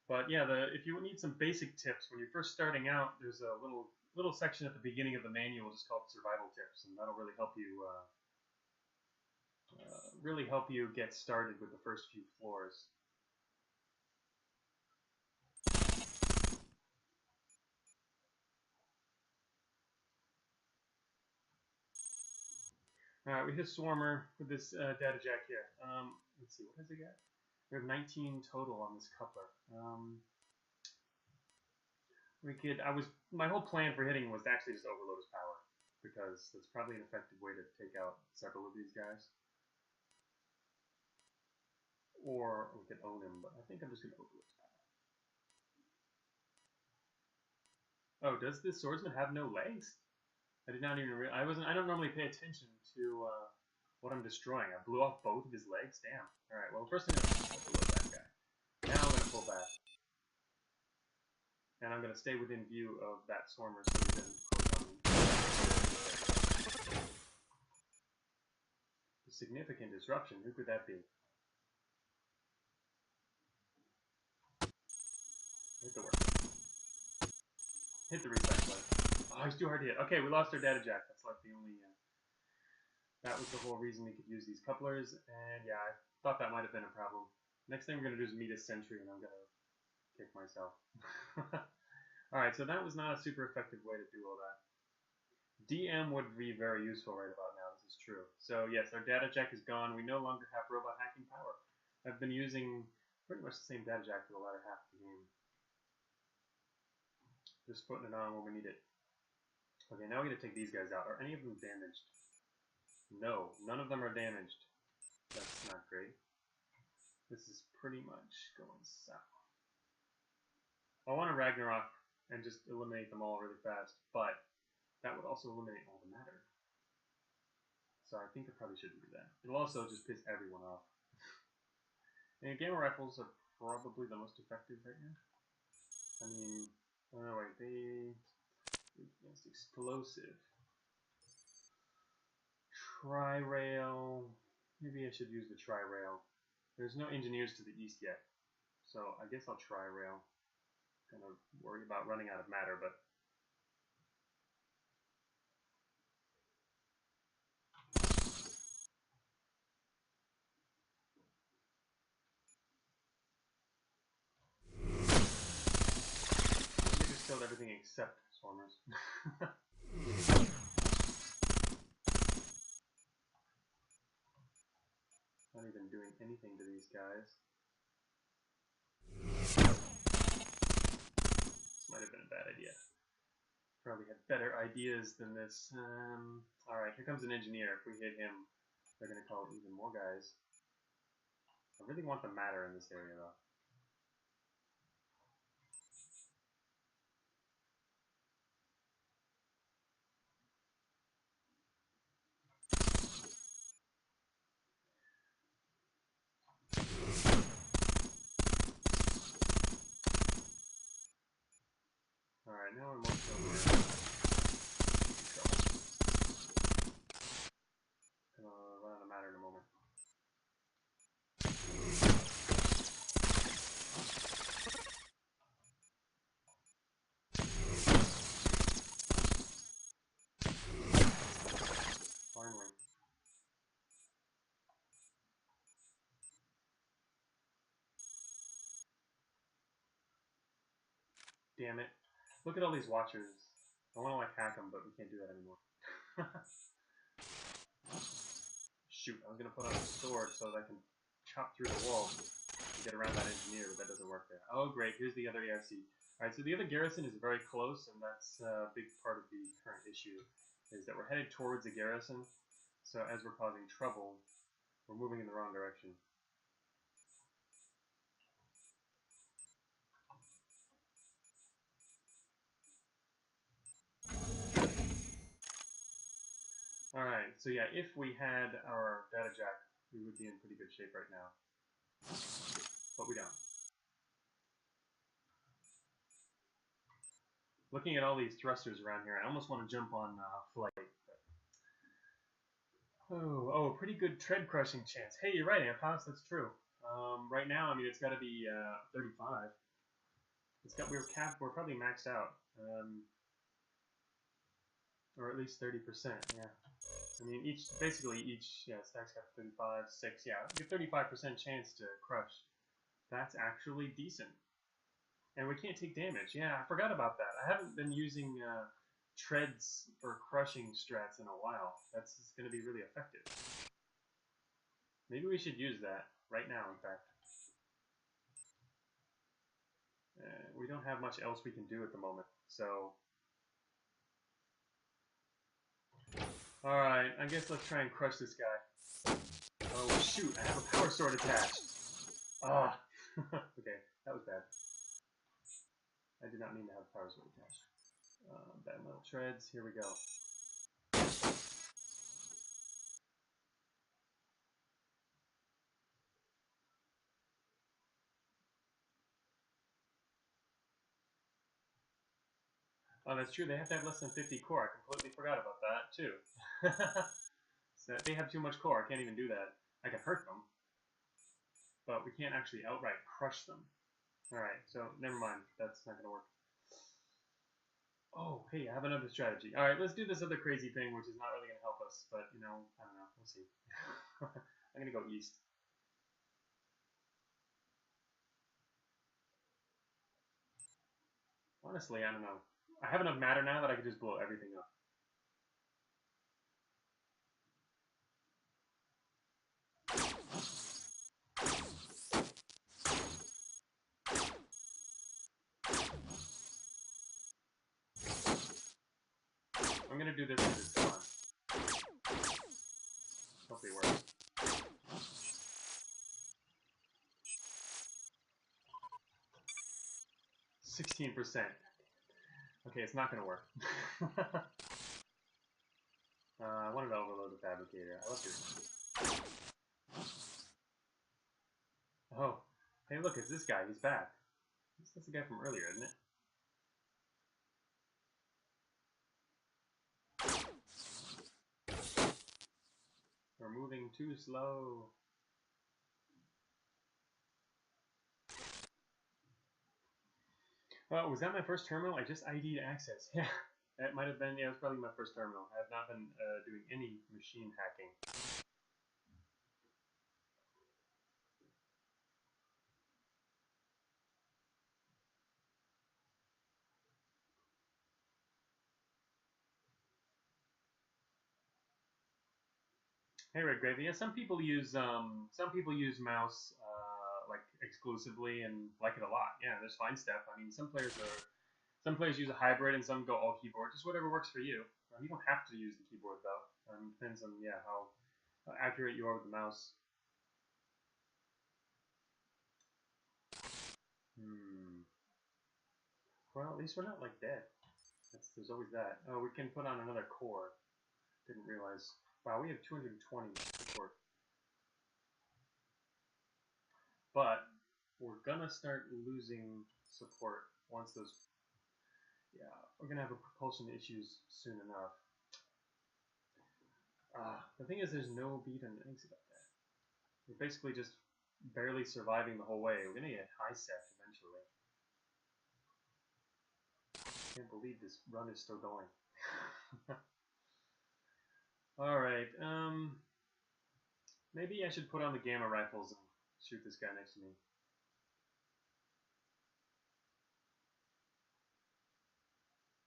But yeah, if you need some basic tips when you're first starting out, there's a little section at the beginning of the manual just called Survival Tips, and that'll really help you get started with the first few floors. Alright, we hit Swarmer with this data jack here. Let's see, what has it got? We have 19 total on this coupler. My whole plan for hitting was to actually just overload his power, because that's probably an effective way to take out several of these guys. Or we could own him, but I think I'm just going to overload his power. Oh, does this swordsman have no legs? I did not even realize. I don't normally pay attention to what I'm destroying. I blew off both of his legs. Damn. All right. Well, first I'm gonna overload that guy. Now I'm gonna pull back, and I'm gonna stay within view of that Swarmer so he doesn't close on me. Significant disruption. Who could that be? Hit the work. Hit the recycler. Oh, he's too hard to hit. Okay, we lost our data jack. That's like the only. That was the whole reason we could use these couplers, and yeah, I thought that might have been a problem. Next thing we're gonna do is meet a sentry, and I'm gonna kick myself. Alright, so that was not a super effective way to do all that. DM would be very useful right about now, this is true. So yes, our data jack is gone. We no longer have robot hacking power. I've been using pretty much the same data jack for the latter half of the game. Just putting it on when we need it. Okay, now we gotta take these guys out. Are any of them damaged? No, none of them are damaged. That's not great. This is pretty much going south. I want to Ragnarok and just eliminate them all really fast, but that would also eliminate all the matter. So I think I probably shouldn't do that. It'll also just piss everyone off. And gamma rifles are probably the most effective right now. I mean, oh wait, they against explosive. Tri-rail. Maybe I should use the tri-rail. There's no engineers to the east yet, so I guess I'll tri-rail. Gonna worry about running out of matter, but I just killed everything except swarmers. Not even doing anything to these guys. This might have been a bad idea. Probably had better ideas than this. Alright, here comes an engineer. If we hit him, they're gonna call even more guys. I really want the matter in this area though. Alright, now we're most over. Gonna run out of matter in a moment. Finally. Damn it. Look at all these watchers. I want to like hack them, but we can't do that anymore. Shoot, I was gonna put on a sword so that I can chop through the wall and get around that engineer, but that doesn't work there. Oh great, here's the other ARC. Alright, so the other garrison is very close, and that's a big part of the current issue, is that we're headed towards the garrison, so as we're causing trouble, we're moving in the wrong direction. Alright, so yeah, if we had our data jack, we would be in pretty good shape right now. But we don't. Looking at all these thrusters around here, I almost want to jump on flight. Oh, pretty good tread crushing chance. Hey, you're right, Ampas, that's true. Right now, I mean, it's got to be 35. We're probably maxed out. Or at least 30%, yeah. I mean, basically each stack's got 35, 6, yeah. You get 35% chance to crush. That's actually decent. And we can't take damage. Yeah, I forgot about that. I haven't been using treads for crushing strats in a while. That's going to be really effective. Maybe we should use that right now, in fact. We don't have much else we can do at the moment, so... Alright, I guess let's try and crush this guy. Oh shoot, I have a power sword attached! Ah! Okay, that was bad. I did not mean to have a power sword attached. Bad metal treads, here we go. Oh, that's true, they have to have less than 50 core. I completely forgot about that, too. So they have too much core, I can't even do that. I can hurt them, but we can't actually outright crush them. Alright, so never mind, that's not gonna work. Oh, hey, I have another strategy. Alright, let's do this other crazy thing, which is not really gonna help us, but, you know, I don't know, we'll see. I'm gonna go east. Honestly, I don't know. I have enough matter now that I could just blow everything up. I'm gonna do this because it's fun. Hopefully it works. 16%. Okay, it's not gonna work. I wanted to overload the fabricator. I love your... Oh, hey look, it's this guy. He's back. That's the guy from earlier, isn't it? We're moving too slow. Well, was that my first terminal? I just ID'd access. Yeah, that might have been, yeah, it was probably my first terminal. I have not been doing any machine hacking. Hey, Red Gravy. Yeah, some people use mouse like exclusively and like it a lot. Yeah, there's fine stuff. I mean, some players use a hybrid and some go all keyboard. Just whatever works for you. You don't have to use the keyboard though. Depends on how accurate you are with the mouse. Well, at least we're not like dead. There's always that. Oh, we can put on another core. Didn't realize. Wow, we have 220 support. But we're gonna start losing support once those. Yeah, we're gonna have propulsion issues soon enough. The thing is, there's no beat on the exit up there. We're basically just barely surviving the whole way. We're gonna get high set eventually. Can't believe this run is still going. Alright, maybe I should put on the gamma rifles and shoot this guy next to me.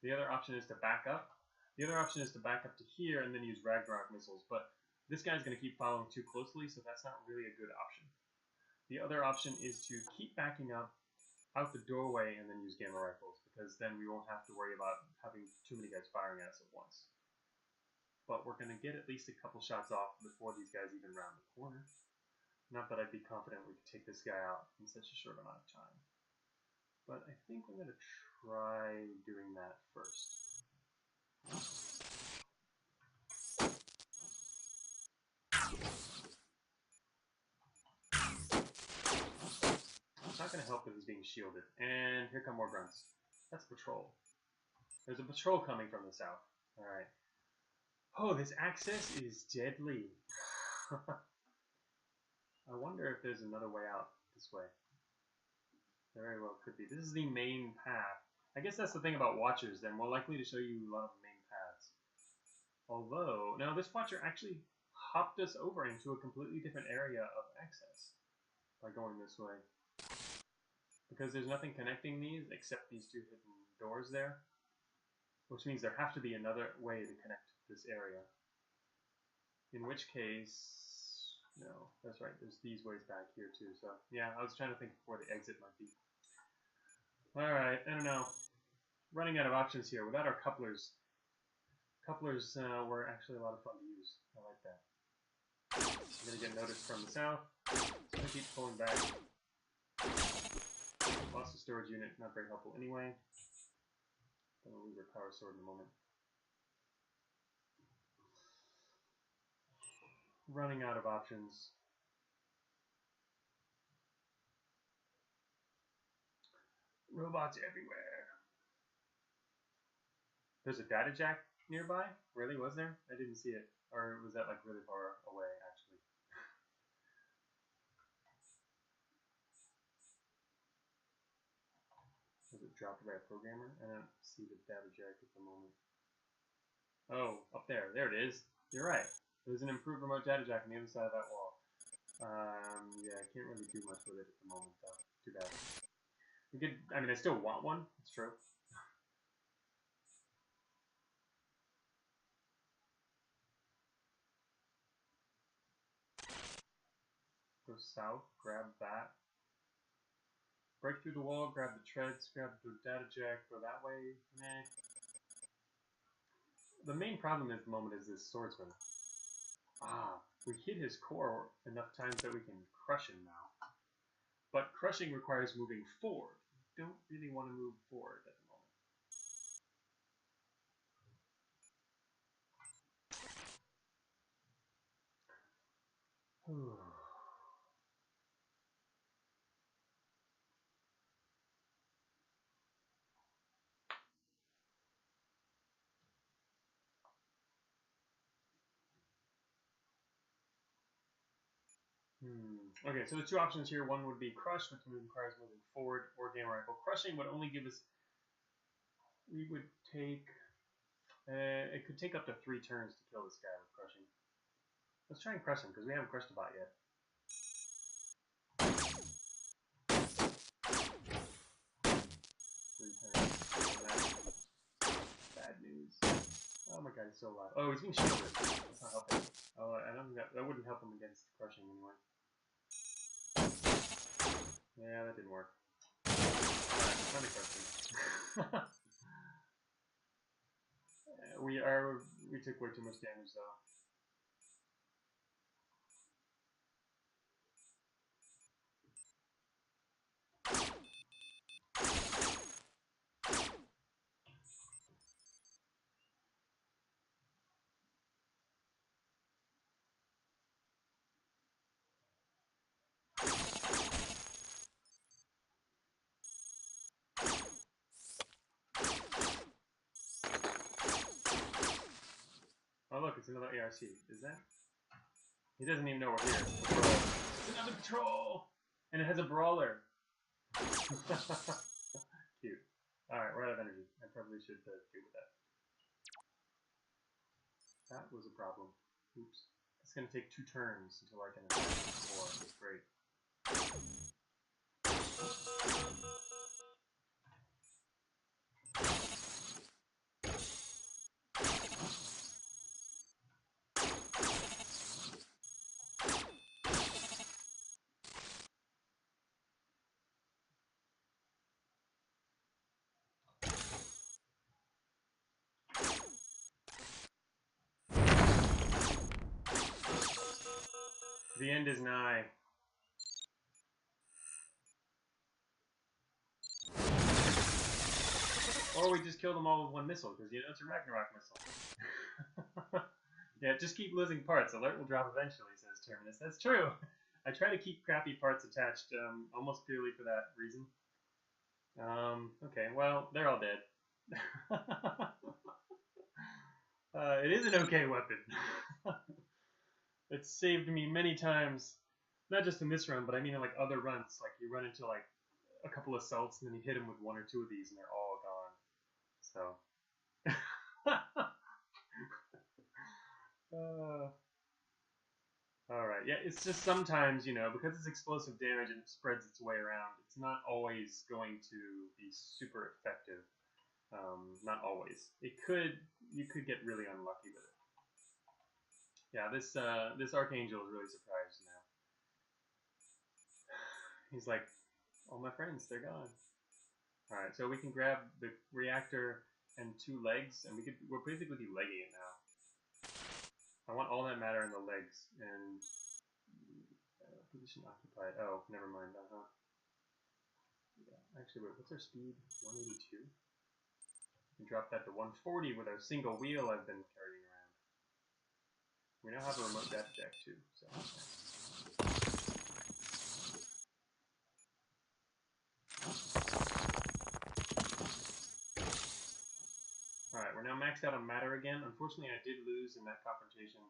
The other option is to back up. The other option is to back up to here and then use Ragnarok missiles, but this guy's going to keep following too closely, so that's not really a good option. The other option is to keep backing up out the doorway and then use gamma rifles, because then we won't have to worry about having too many guys firing at us at once. But we're going to get at least a couple shots off before these guys even round the corner. Not that I'd be confident we could take this guy out in such a short amount of time. But I think I'm going to try doing that first. It's not going to help that he's being shielded. And here come more grunts. That's patrol. There's a patrol coming from the south. Alright. Oh, this access is deadly. I wonder if there's another way out this way. There very well could be. This is the main path. I guess that's the thing about watchers. They're more likely to show you a lot of main paths. Although, now this watcher actually hopped us over into a completely different area of access by going this way. Because there's nothing connecting these except these two hidden doors there. Which means there have to be another way to connect this area. In which case, no, that's right, there's these ways back here too. So, yeah, I was trying to think of where the exit might be. Alright, I don't know. Running out of options here. Without our couplers, were actually a lot of fun to use. I like that. I'm going to get noticed from the south. So I'm going to keep pulling back. Lost the storage unit, not very helpful anyway. Gonna lose our power sword in a moment. Running out of options. Robots everywhere. There's a data jack nearby? Really? Was there? I didn't see it. Or was that like really far away, actually? Was it dropped by a programmer? I don't see the data jack at the moment. Oh, up there. There it is. You're right. There's an improved remote data jack on the other side of that wall. Yeah, I can't really do much with it at the moment, though. Too bad. We could, I mean, I still want one. It's true. Go south, grab that. Break through the wall, grab the treads, grab the data jack, go that way. Meh. The main problem at the moment is this swordsman. We hit his core enough times that we can crush him now. But crushing requires moving forward. We don't really want to move forward at the moment. Okay, so the two options here. One would be crush, which requires moving forward, or gamma rifle. Crushing would only give us. We would take. It could take up to 3 turns to kill this guy with crushing. Let's try and crush him because we haven't crushed a bot yet. 3 turns. Bad news. Oh my god, he's so alive. Oh, he's being shielded. That's not helping. Oh, I don't think that wouldn't help him against crushing anyway. Yeah, that didn't work. Alright, time to crush him. we took way too much damage though. Oh look, it's another ARC. Is that? He doesn't even know we're here. It's another patrol! And it has a brawler! Cute. Alright, we're out of energy. I probably should deal with that. That was a problem. Oops. It's gonna take 2 turns until I can attack 4. Great. The end is nigh. Or we just kill them all with 1 missile, because you know it's a Ragnarok missile. Yeah, just keep losing parts. Alert will drop eventually, says Terminus. That's true! I try to keep crappy parts attached, almost purely for that reason. Okay, well, they're all dead. It is an okay weapon. It's saved me many times. Not just in this run, but I mean in like other runs. Like you run into like a couple assaults and then you hit them with 1 or 2 of these and they're all gone. So. Alright, yeah, it's just sometimes, you know, because it's explosive damage and it spreads its way around, it's not always going to be super effective. Not always. You could get really unlucky with it. Yeah, this Archangel is really surprised now. He's like, all my friends, they're gone. Alright, so we can grab the reactor and 2 legs, and we'll basically be legging it now. I want all that matter in the legs, and position occupied. Oh, never mind. Yeah, actually, wait, what's our speed? 182? We can drop that to 140 with our single wheel I've been carrying around. We now have a remote data jack too, so. Alright, we're now maxed out on matter again. Unfortunately, I did lose in that confrontation.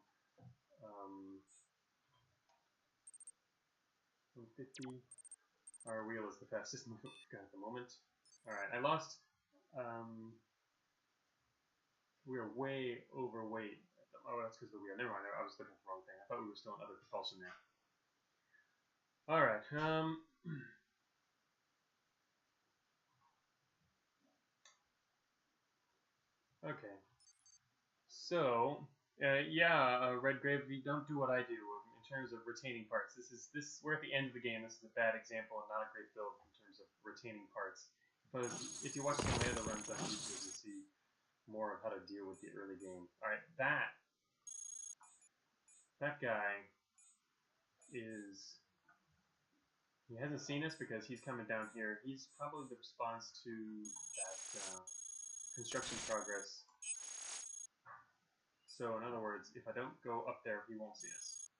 150. Our wheel is the fastest move at the moment. Alright, I lost. We are way overweight. Oh, that's because of the wheel. Never mind, I was looking at the wrong thing. I thought we were still in other propulsion there. Alright, okay. So, Red Grave, you don't do what I do in terms of retaining parts. We're at the end of the game. This is a bad example and not a great build in terms of retaining parts. But if you watch some of my other runs on YouTube, you see more of how to deal with the early game. Alright, that guy is... He hasn't seen us because he's coming down here. He's probably the response to that construction progress. So in other words, if I don't go up there, he won't see us.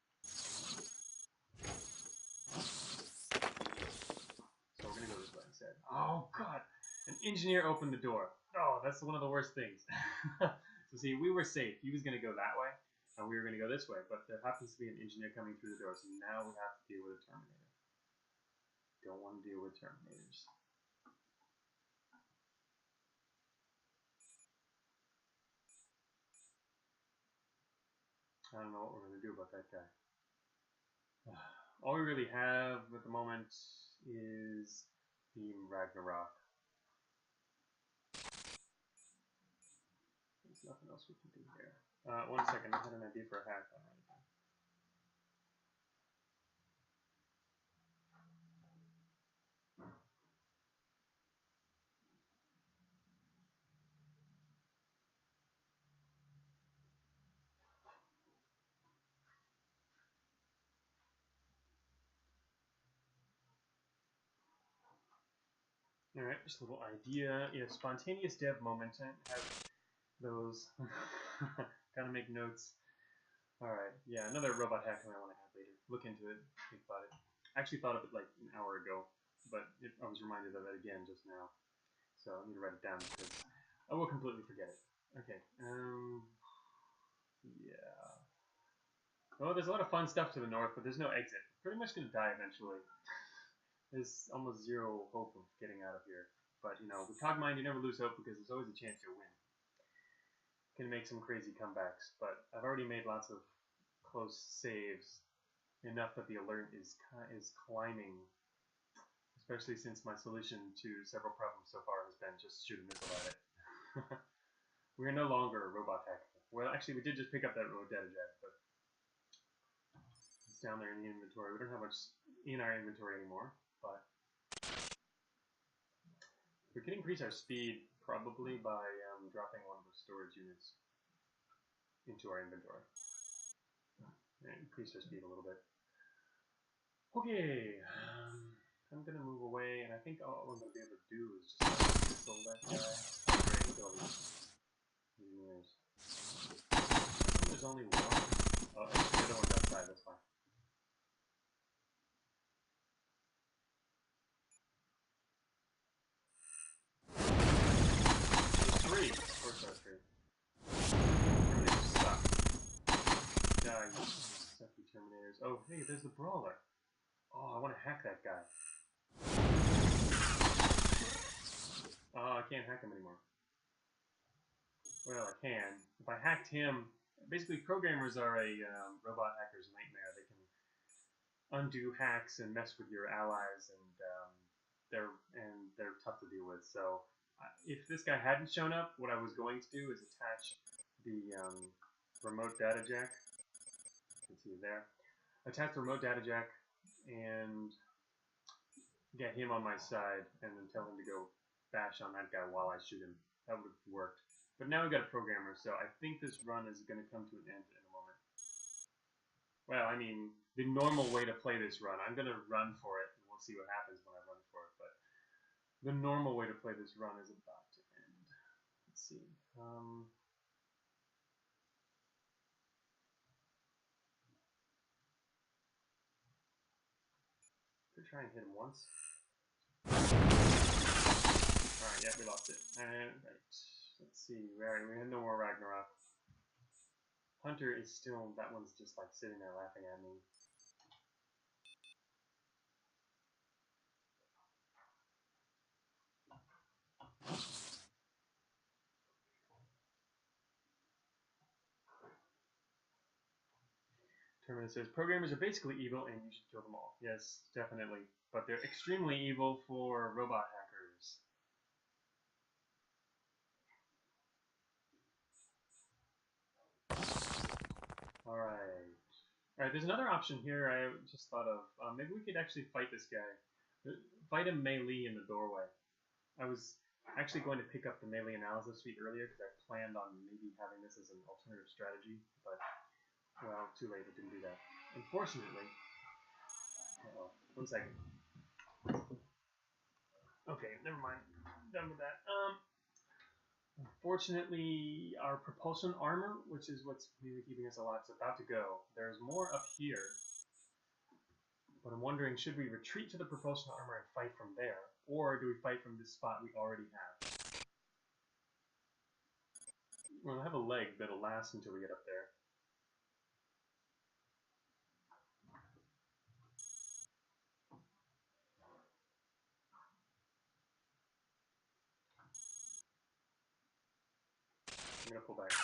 So we're gonna go this way instead. Oh god! An engineer opened the door. Oh, that's one of the worst things. So see, we were safe. He was gonna go that way. and we were going to go this way, but there happens to be an engineer coming through the door, so now we have to deal with a Terminator. Don't want to deal with Terminators. I don't know what we're going to do about that guy. All we really have at the moment is Beam Ragnarok. There's nothing else we can do here. 1 second, I had an idea for a hack already. Alright, just a little idea. If spontaneous dev moment have those, gotta make notes. Alright, yeah, another robot hack I might want to have later. Look into it, think about it. I actually thought of it like an hour ago, but I was reminded of it again just now. So I need to write it down because I will completely forget it. Okay, yeah. Oh, there's a lot of fun stuff to the north, but there's no exit. Pretty much gonna die eventually. There's almost zero hope of getting out of here. But, you know, with Cogmind, you never lose hope because there's always a chance you'll win. Can make some crazy comebacks, but I've already made lots of close saves, enough that the alert is climbing, especially since my solution to several problems so far has been just shoot a missile at it. We are no longer a robot hacker. Well, actually, we did just pick up that road data jet, but it's down there in the inventory. We don't have much in our inventory anymore, but we could increase our speed probably by dropping one of the storage units into our inventory. And increase our speed a little bit. Okay, I'm gonna move away, and I think all I'm gonna be able to do is just missile that guy. Great, look at all these engineers. I think there's only one. Oh, the other one's outside, that's fine. There's 3! Of course there are 3. Terminators suck. Die, you sucky Terminators. Oh, hey, there's the Brawler. Oh, I want to hack that guy. Oh, I can't hack him anymore. Well, I can. If I hacked him, basically programmers are a robot hacker's nightmare. They can undo hacks and mess with your allies, and they're tough to deal with. So if this guy hadn't shown up, what I was going to do is attach the remote data jack. You can see it there. Attach the remote data jack and get him on my side, and then tell him to go bash on that guy while I shoot him. That would have worked. But now we've got a programmer, so I think this run is going to come to an end in a moment. Well, I mean, the normal way to play this run. I'm going to run for it, and we'll see what happens when I run for it. But the normal way to play this run is about to end. Let's see. Could try and hit him once. Alright, yeah, we lost it. And, right. Let's see. Right, we have no more Ragnarok. Hunter is still, that one's just like sitting there laughing at me. Terminus says, programmers are basically evil and you should kill them all. Yes, definitely. But they're extremely evil for robot hackers. Alright. Alright, there's another option here I just thought of. Maybe we could actually fight this guy. Fight him melee in the doorway. I was actually going to pick up the melee analysis suite earlier because I planned on maybe having this as an alternative strategy, but, well, too late, I didn't do that. Unfortunately, 1 second. Okay, never mind. Done with that. Unfortunately, our propulsion armor, which is what's really keeping us alive, is about to go. There's more up here, but I'm wondering, should we retreat to the propulsion armor and fight from there, or do we fight from this spot we already have? Well, I have a leg that'll last until we get up there. I'm gonna pull back.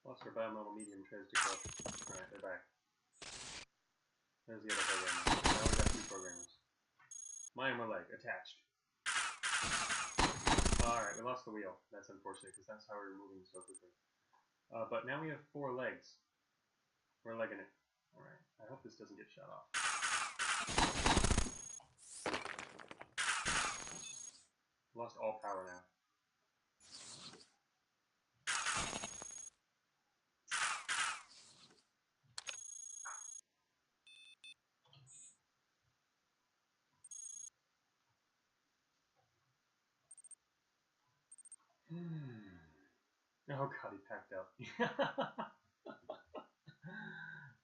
Lost our biomodal medium tries to go. Alright, they're back. There's the other programmer. Now we've got 2 programmers. My leg, attached. Alright, we lost the wheel. That's unfortunate, because that's how we were moving so quickly. But now we have 4 legs. We're legging it. Alright, I hope this doesn't get shut off. Lost all power now. Oh god, he packed up.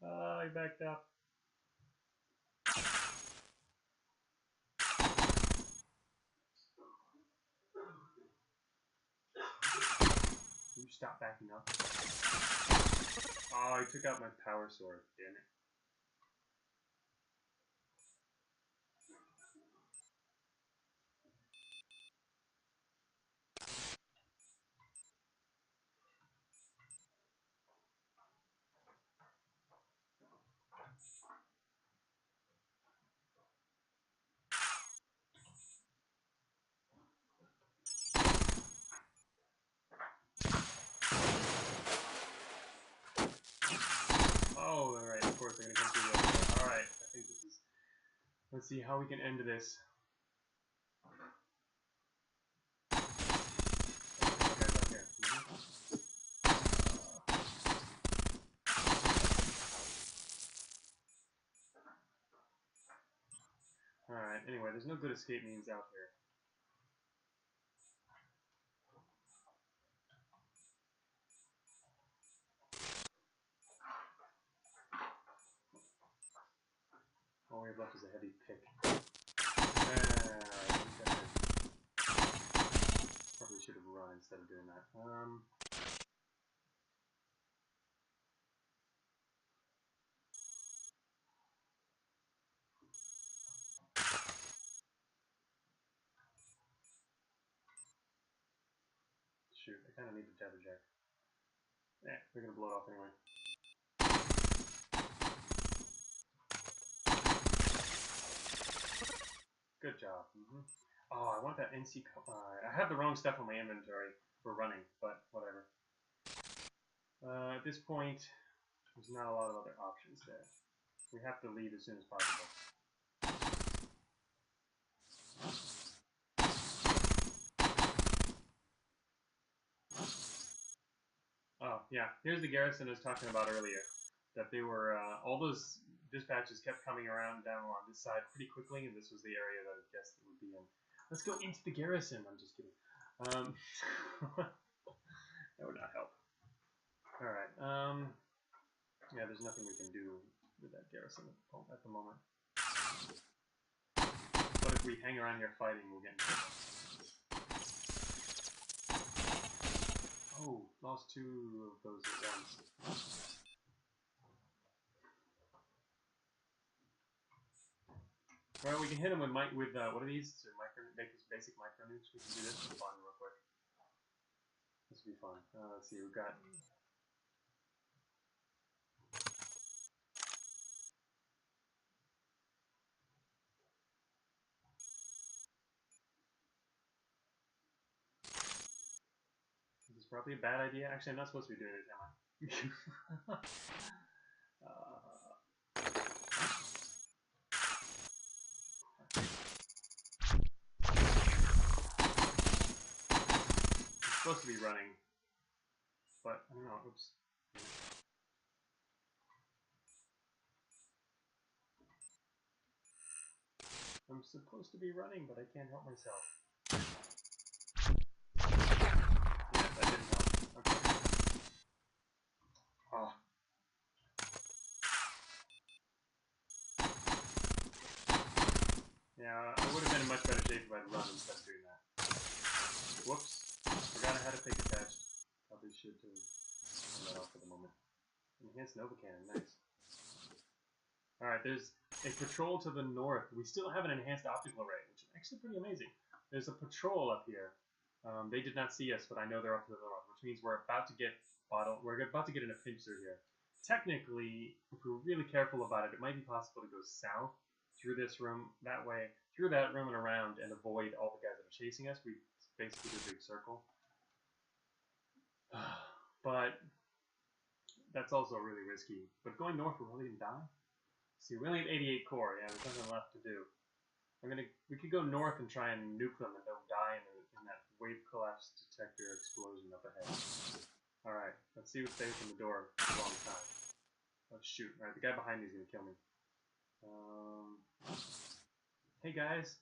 Oh, he backed up. You stop backing up. Oh, he took out my power sword. Damn it. Oh, alright, of course they're gonna come through the other door. Alright, I think this is... Let's see how we can end this. Alright, anyway, there's no good escape means out here. All we have left is a heavy pick. Probably should have run instead of doing that. Shoot, I kind of need the tether jack. Eh, we're gonna blow it off anyway. Good job. Oh, I want that NC. I have the wrong stuff in my inventory for running, but whatever. At this point, there's not a lot of other options there. We have to leave as soon as possible. Oh, yeah. Here's the garrison I was talking about earlier. That they were, all those dispatches kept coming around down on this side pretty quickly, and this was the area that I guessed it would be in. Let's go into the garrison. I'm just kidding. That would not help. Alright, yeah, there's nothing we can do with that garrison at the moment. But if we hang around here fighting, we'll get in trouble. Oh, lost 2 of those at once. Well, we can hit them with what are these? Basic micro nukes. We can do this for fun real quick. This will be fun. Let's see, we've got... This is probably a bad idea. Actually, I'm not supposed to be doing this, am I? I'm supposed to be running, but I don't know. Oops. I'm supposed to be running, but I can't help myself. Yes, that didn't help. Okay. Oh. Yeah, I would have been in much better shape if I'd run instead of doing that. Whoops. Forgot I had a pick attached. Probably should turn that off for the moment. Enhanced Nova Cannon, nice. Alright, there's a patrol to the north. We still have an enhanced optical array, which is actually pretty amazing. There's a patrol up here. They did not see us, but I know they're up to the north, which means we're about to get We're about to get in a pinch through here. Technically, if we're really careful about it, it might be possible to go south through this room, that way, through that room and around, and avoid all the guys that are chasing us. We basically do a big circle. But that's also really risky. But going north, we're really gonna die. See, we only have 88 core. Yeah, there's nothing left to do. We could go north and try and nuke them, and they'll die in that wave collapse detector explosion up ahead. All right, let's see what's safe in the door for a long time. Oh shoot! All right, the guy behind me is gonna kill me. Hey guys.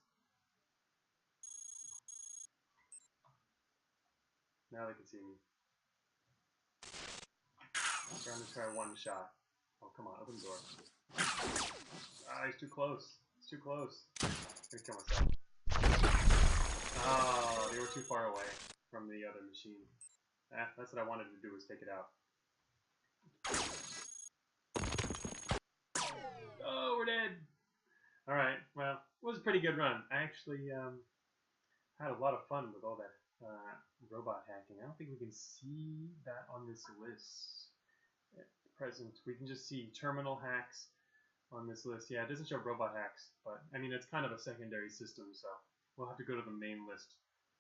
Now they can see me. I'm trying to try one shot. Oh, come on, open the door. Ah, he's too close. It's too close. I'm gonna kill myself. Oh, they were too far away from the other machine. That's what I wanted to do, was take it out. Oh, we're dead! Alright, well, it was a pretty good run. I actually had a lot of fun with all that robot hacking. I don't think we can see that on this list at present. We can just see terminal hacks on this list. Yeah, it doesn't show robot hacks, but I mean, it's kind of a secondary system, so we'll have to go to the main list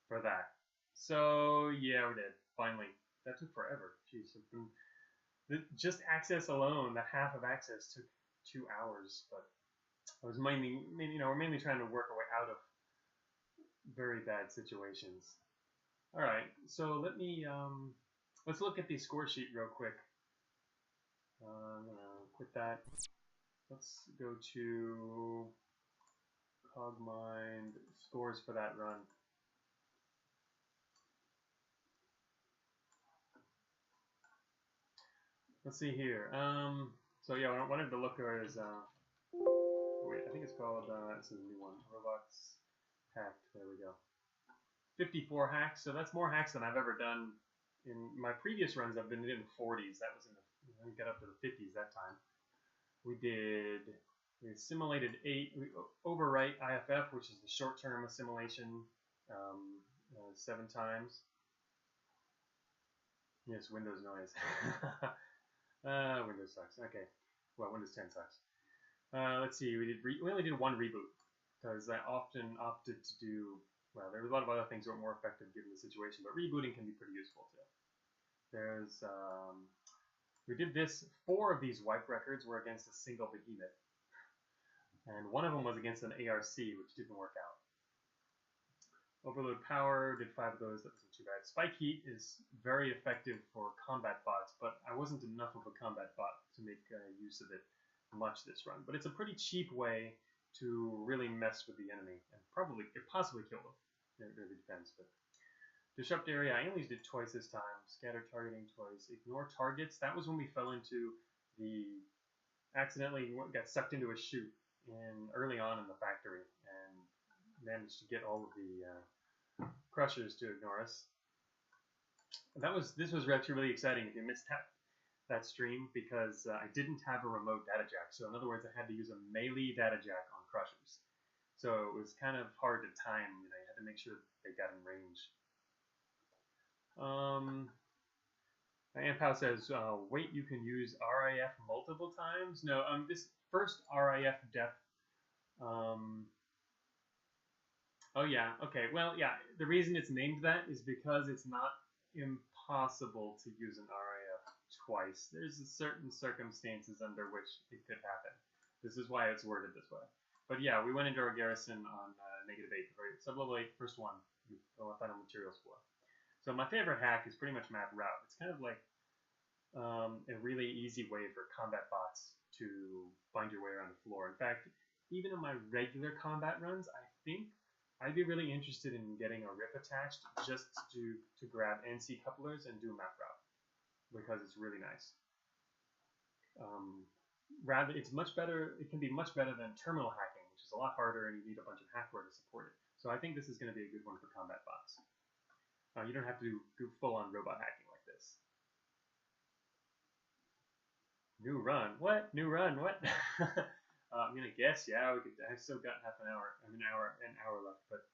for that. So, yeah, we're dead. Finally. That took forever. Jeez. Just access alone, the half of access took 2 hours, but I was we're mainly trying to work our way out of very bad situations. Alright, so let's look at the score sheet real quick. I'm gonna quit that. Let's go to CogMind scores for that run. Let's see here. So yeah, I wanted to look at is wait, I think it's called this is a new one. Robots hacked. There we go. 54 hacks. So that's more hacks than I've ever done in my previous runs. I've been in the 40s. That was we got up to the 50s that time. We assimilated 8. We overwrite IFF, which is the short-term assimilation, 7 times. Yes, Windows noise. Windows sucks. Okay, well, Windows 10 sucks. Let's see. We only did 1 reboot because I often opted to do. Well, there were a lot of other things that were more effective given the situation, but rebooting can be pretty useful too. There's we did this. 4 of these wipe records were against a single behemoth, and 1 of them was against an ARC, which didn't work out. Overload power, did 5 of those, that wasn't too bad. Spike heat is very effective for combat bots, but I wasn't enough of a combat bot to make use of it much this run. But it's a pretty cheap way to really mess with the enemy, and possibly kill them. It really depends. But disrupt area, I only did twice this time. Scatter targeting twice. Ignore targets, that was when we fell into accidentally got sucked into a chute early on in the factory, and managed to get all of the crushers to ignore us. This was actually really exciting if you missed that stream, because I didn't have a remote data jack. So in other words, I had to use a melee data jack on crushers. So it was kind of hard to time. You had to make sure they got in range. Ampow says, wait, you can use RIF multiple times? No, this first RIF death. Oh yeah, okay. Well, yeah, the reason it's named that is because it's not impossible to use an RIF twice. There's certain circumstances under which it could happen. This is why it's worded this way. But yeah, we went into our garrison on -8, sublevel 8, first one, final materials floor. So my favorite hack is pretty much map route. It's kind of like a really easy way for combat bots to find your way around the floor. In fact, even in my regular combat runs, I think I'd be really interested in getting a RIP attached just to grab NC couplers and do a map route, because it's really nice. It's much better. It can be much better than terminal hacking, which is a lot harder, and you need a bunch of hackware to support it. So I think this is going to be a good one for combat bots. You don't have to do full-on robot hacking like this. New run? What? New run? What? I'm gonna guess. Yeah, I've still got an hour left, but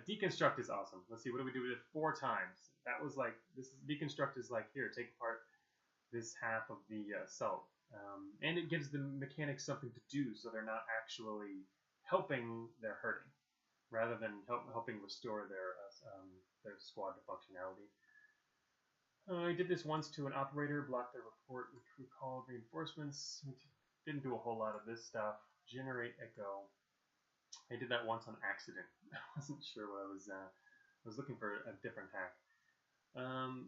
Deconstruct is awesome. Let's see, what do we do with it 4 times? That was like, this is, deconstruct is like, here, take apart this half of the salt. And it gives the mechanics something to do, so they're not actually helping, they're hurting, rather than helping restore their squad to functionality. I did this once to an operator, blocked their report, recalled reinforcements. Didn't do a whole lot of this stuff. Generate echo. I did that once on accident. I wasn't sure what I was looking for a different hack.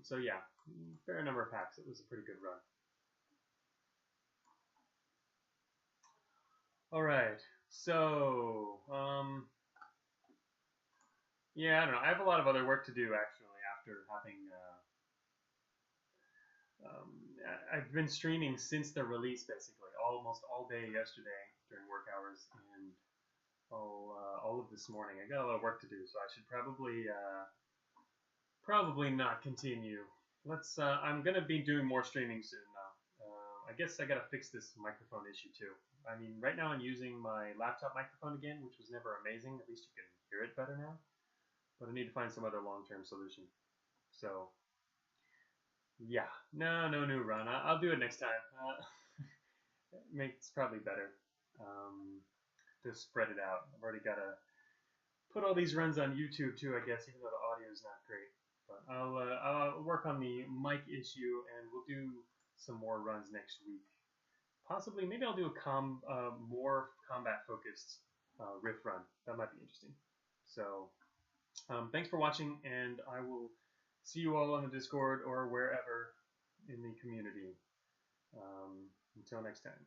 So yeah, fair number of hacks. It was a pretty good run. All right, so yeah, I don't know. I have a lot of other work to do actually after having. I've been streaming since the release, basically, almost all day yesterday during work hours, and all of this morning. I got a lot of work to do, so I should probably not continue. Let's. I'm gonna be doing more streaming soon now. I guess I gotta fix this microphone issue too. I mean, right now I'm using my laptop microphone again, which was never amazing. At least you can hear it better now. But I need to find some other long-term solution. So, yeah, no new run. I'll do it next time. It's probably better to spread it out. I've already got to put all these runs on YouTube too, I guess, even though the audio is not great. But I'll work on the mic issue, and we'll do some more runs next week. Possibly, maybe I'll do a more combat-focused riff run. That might be interesting. So, thanks for watching, and I will see you all on the Discord or wherever in the community. Until next time.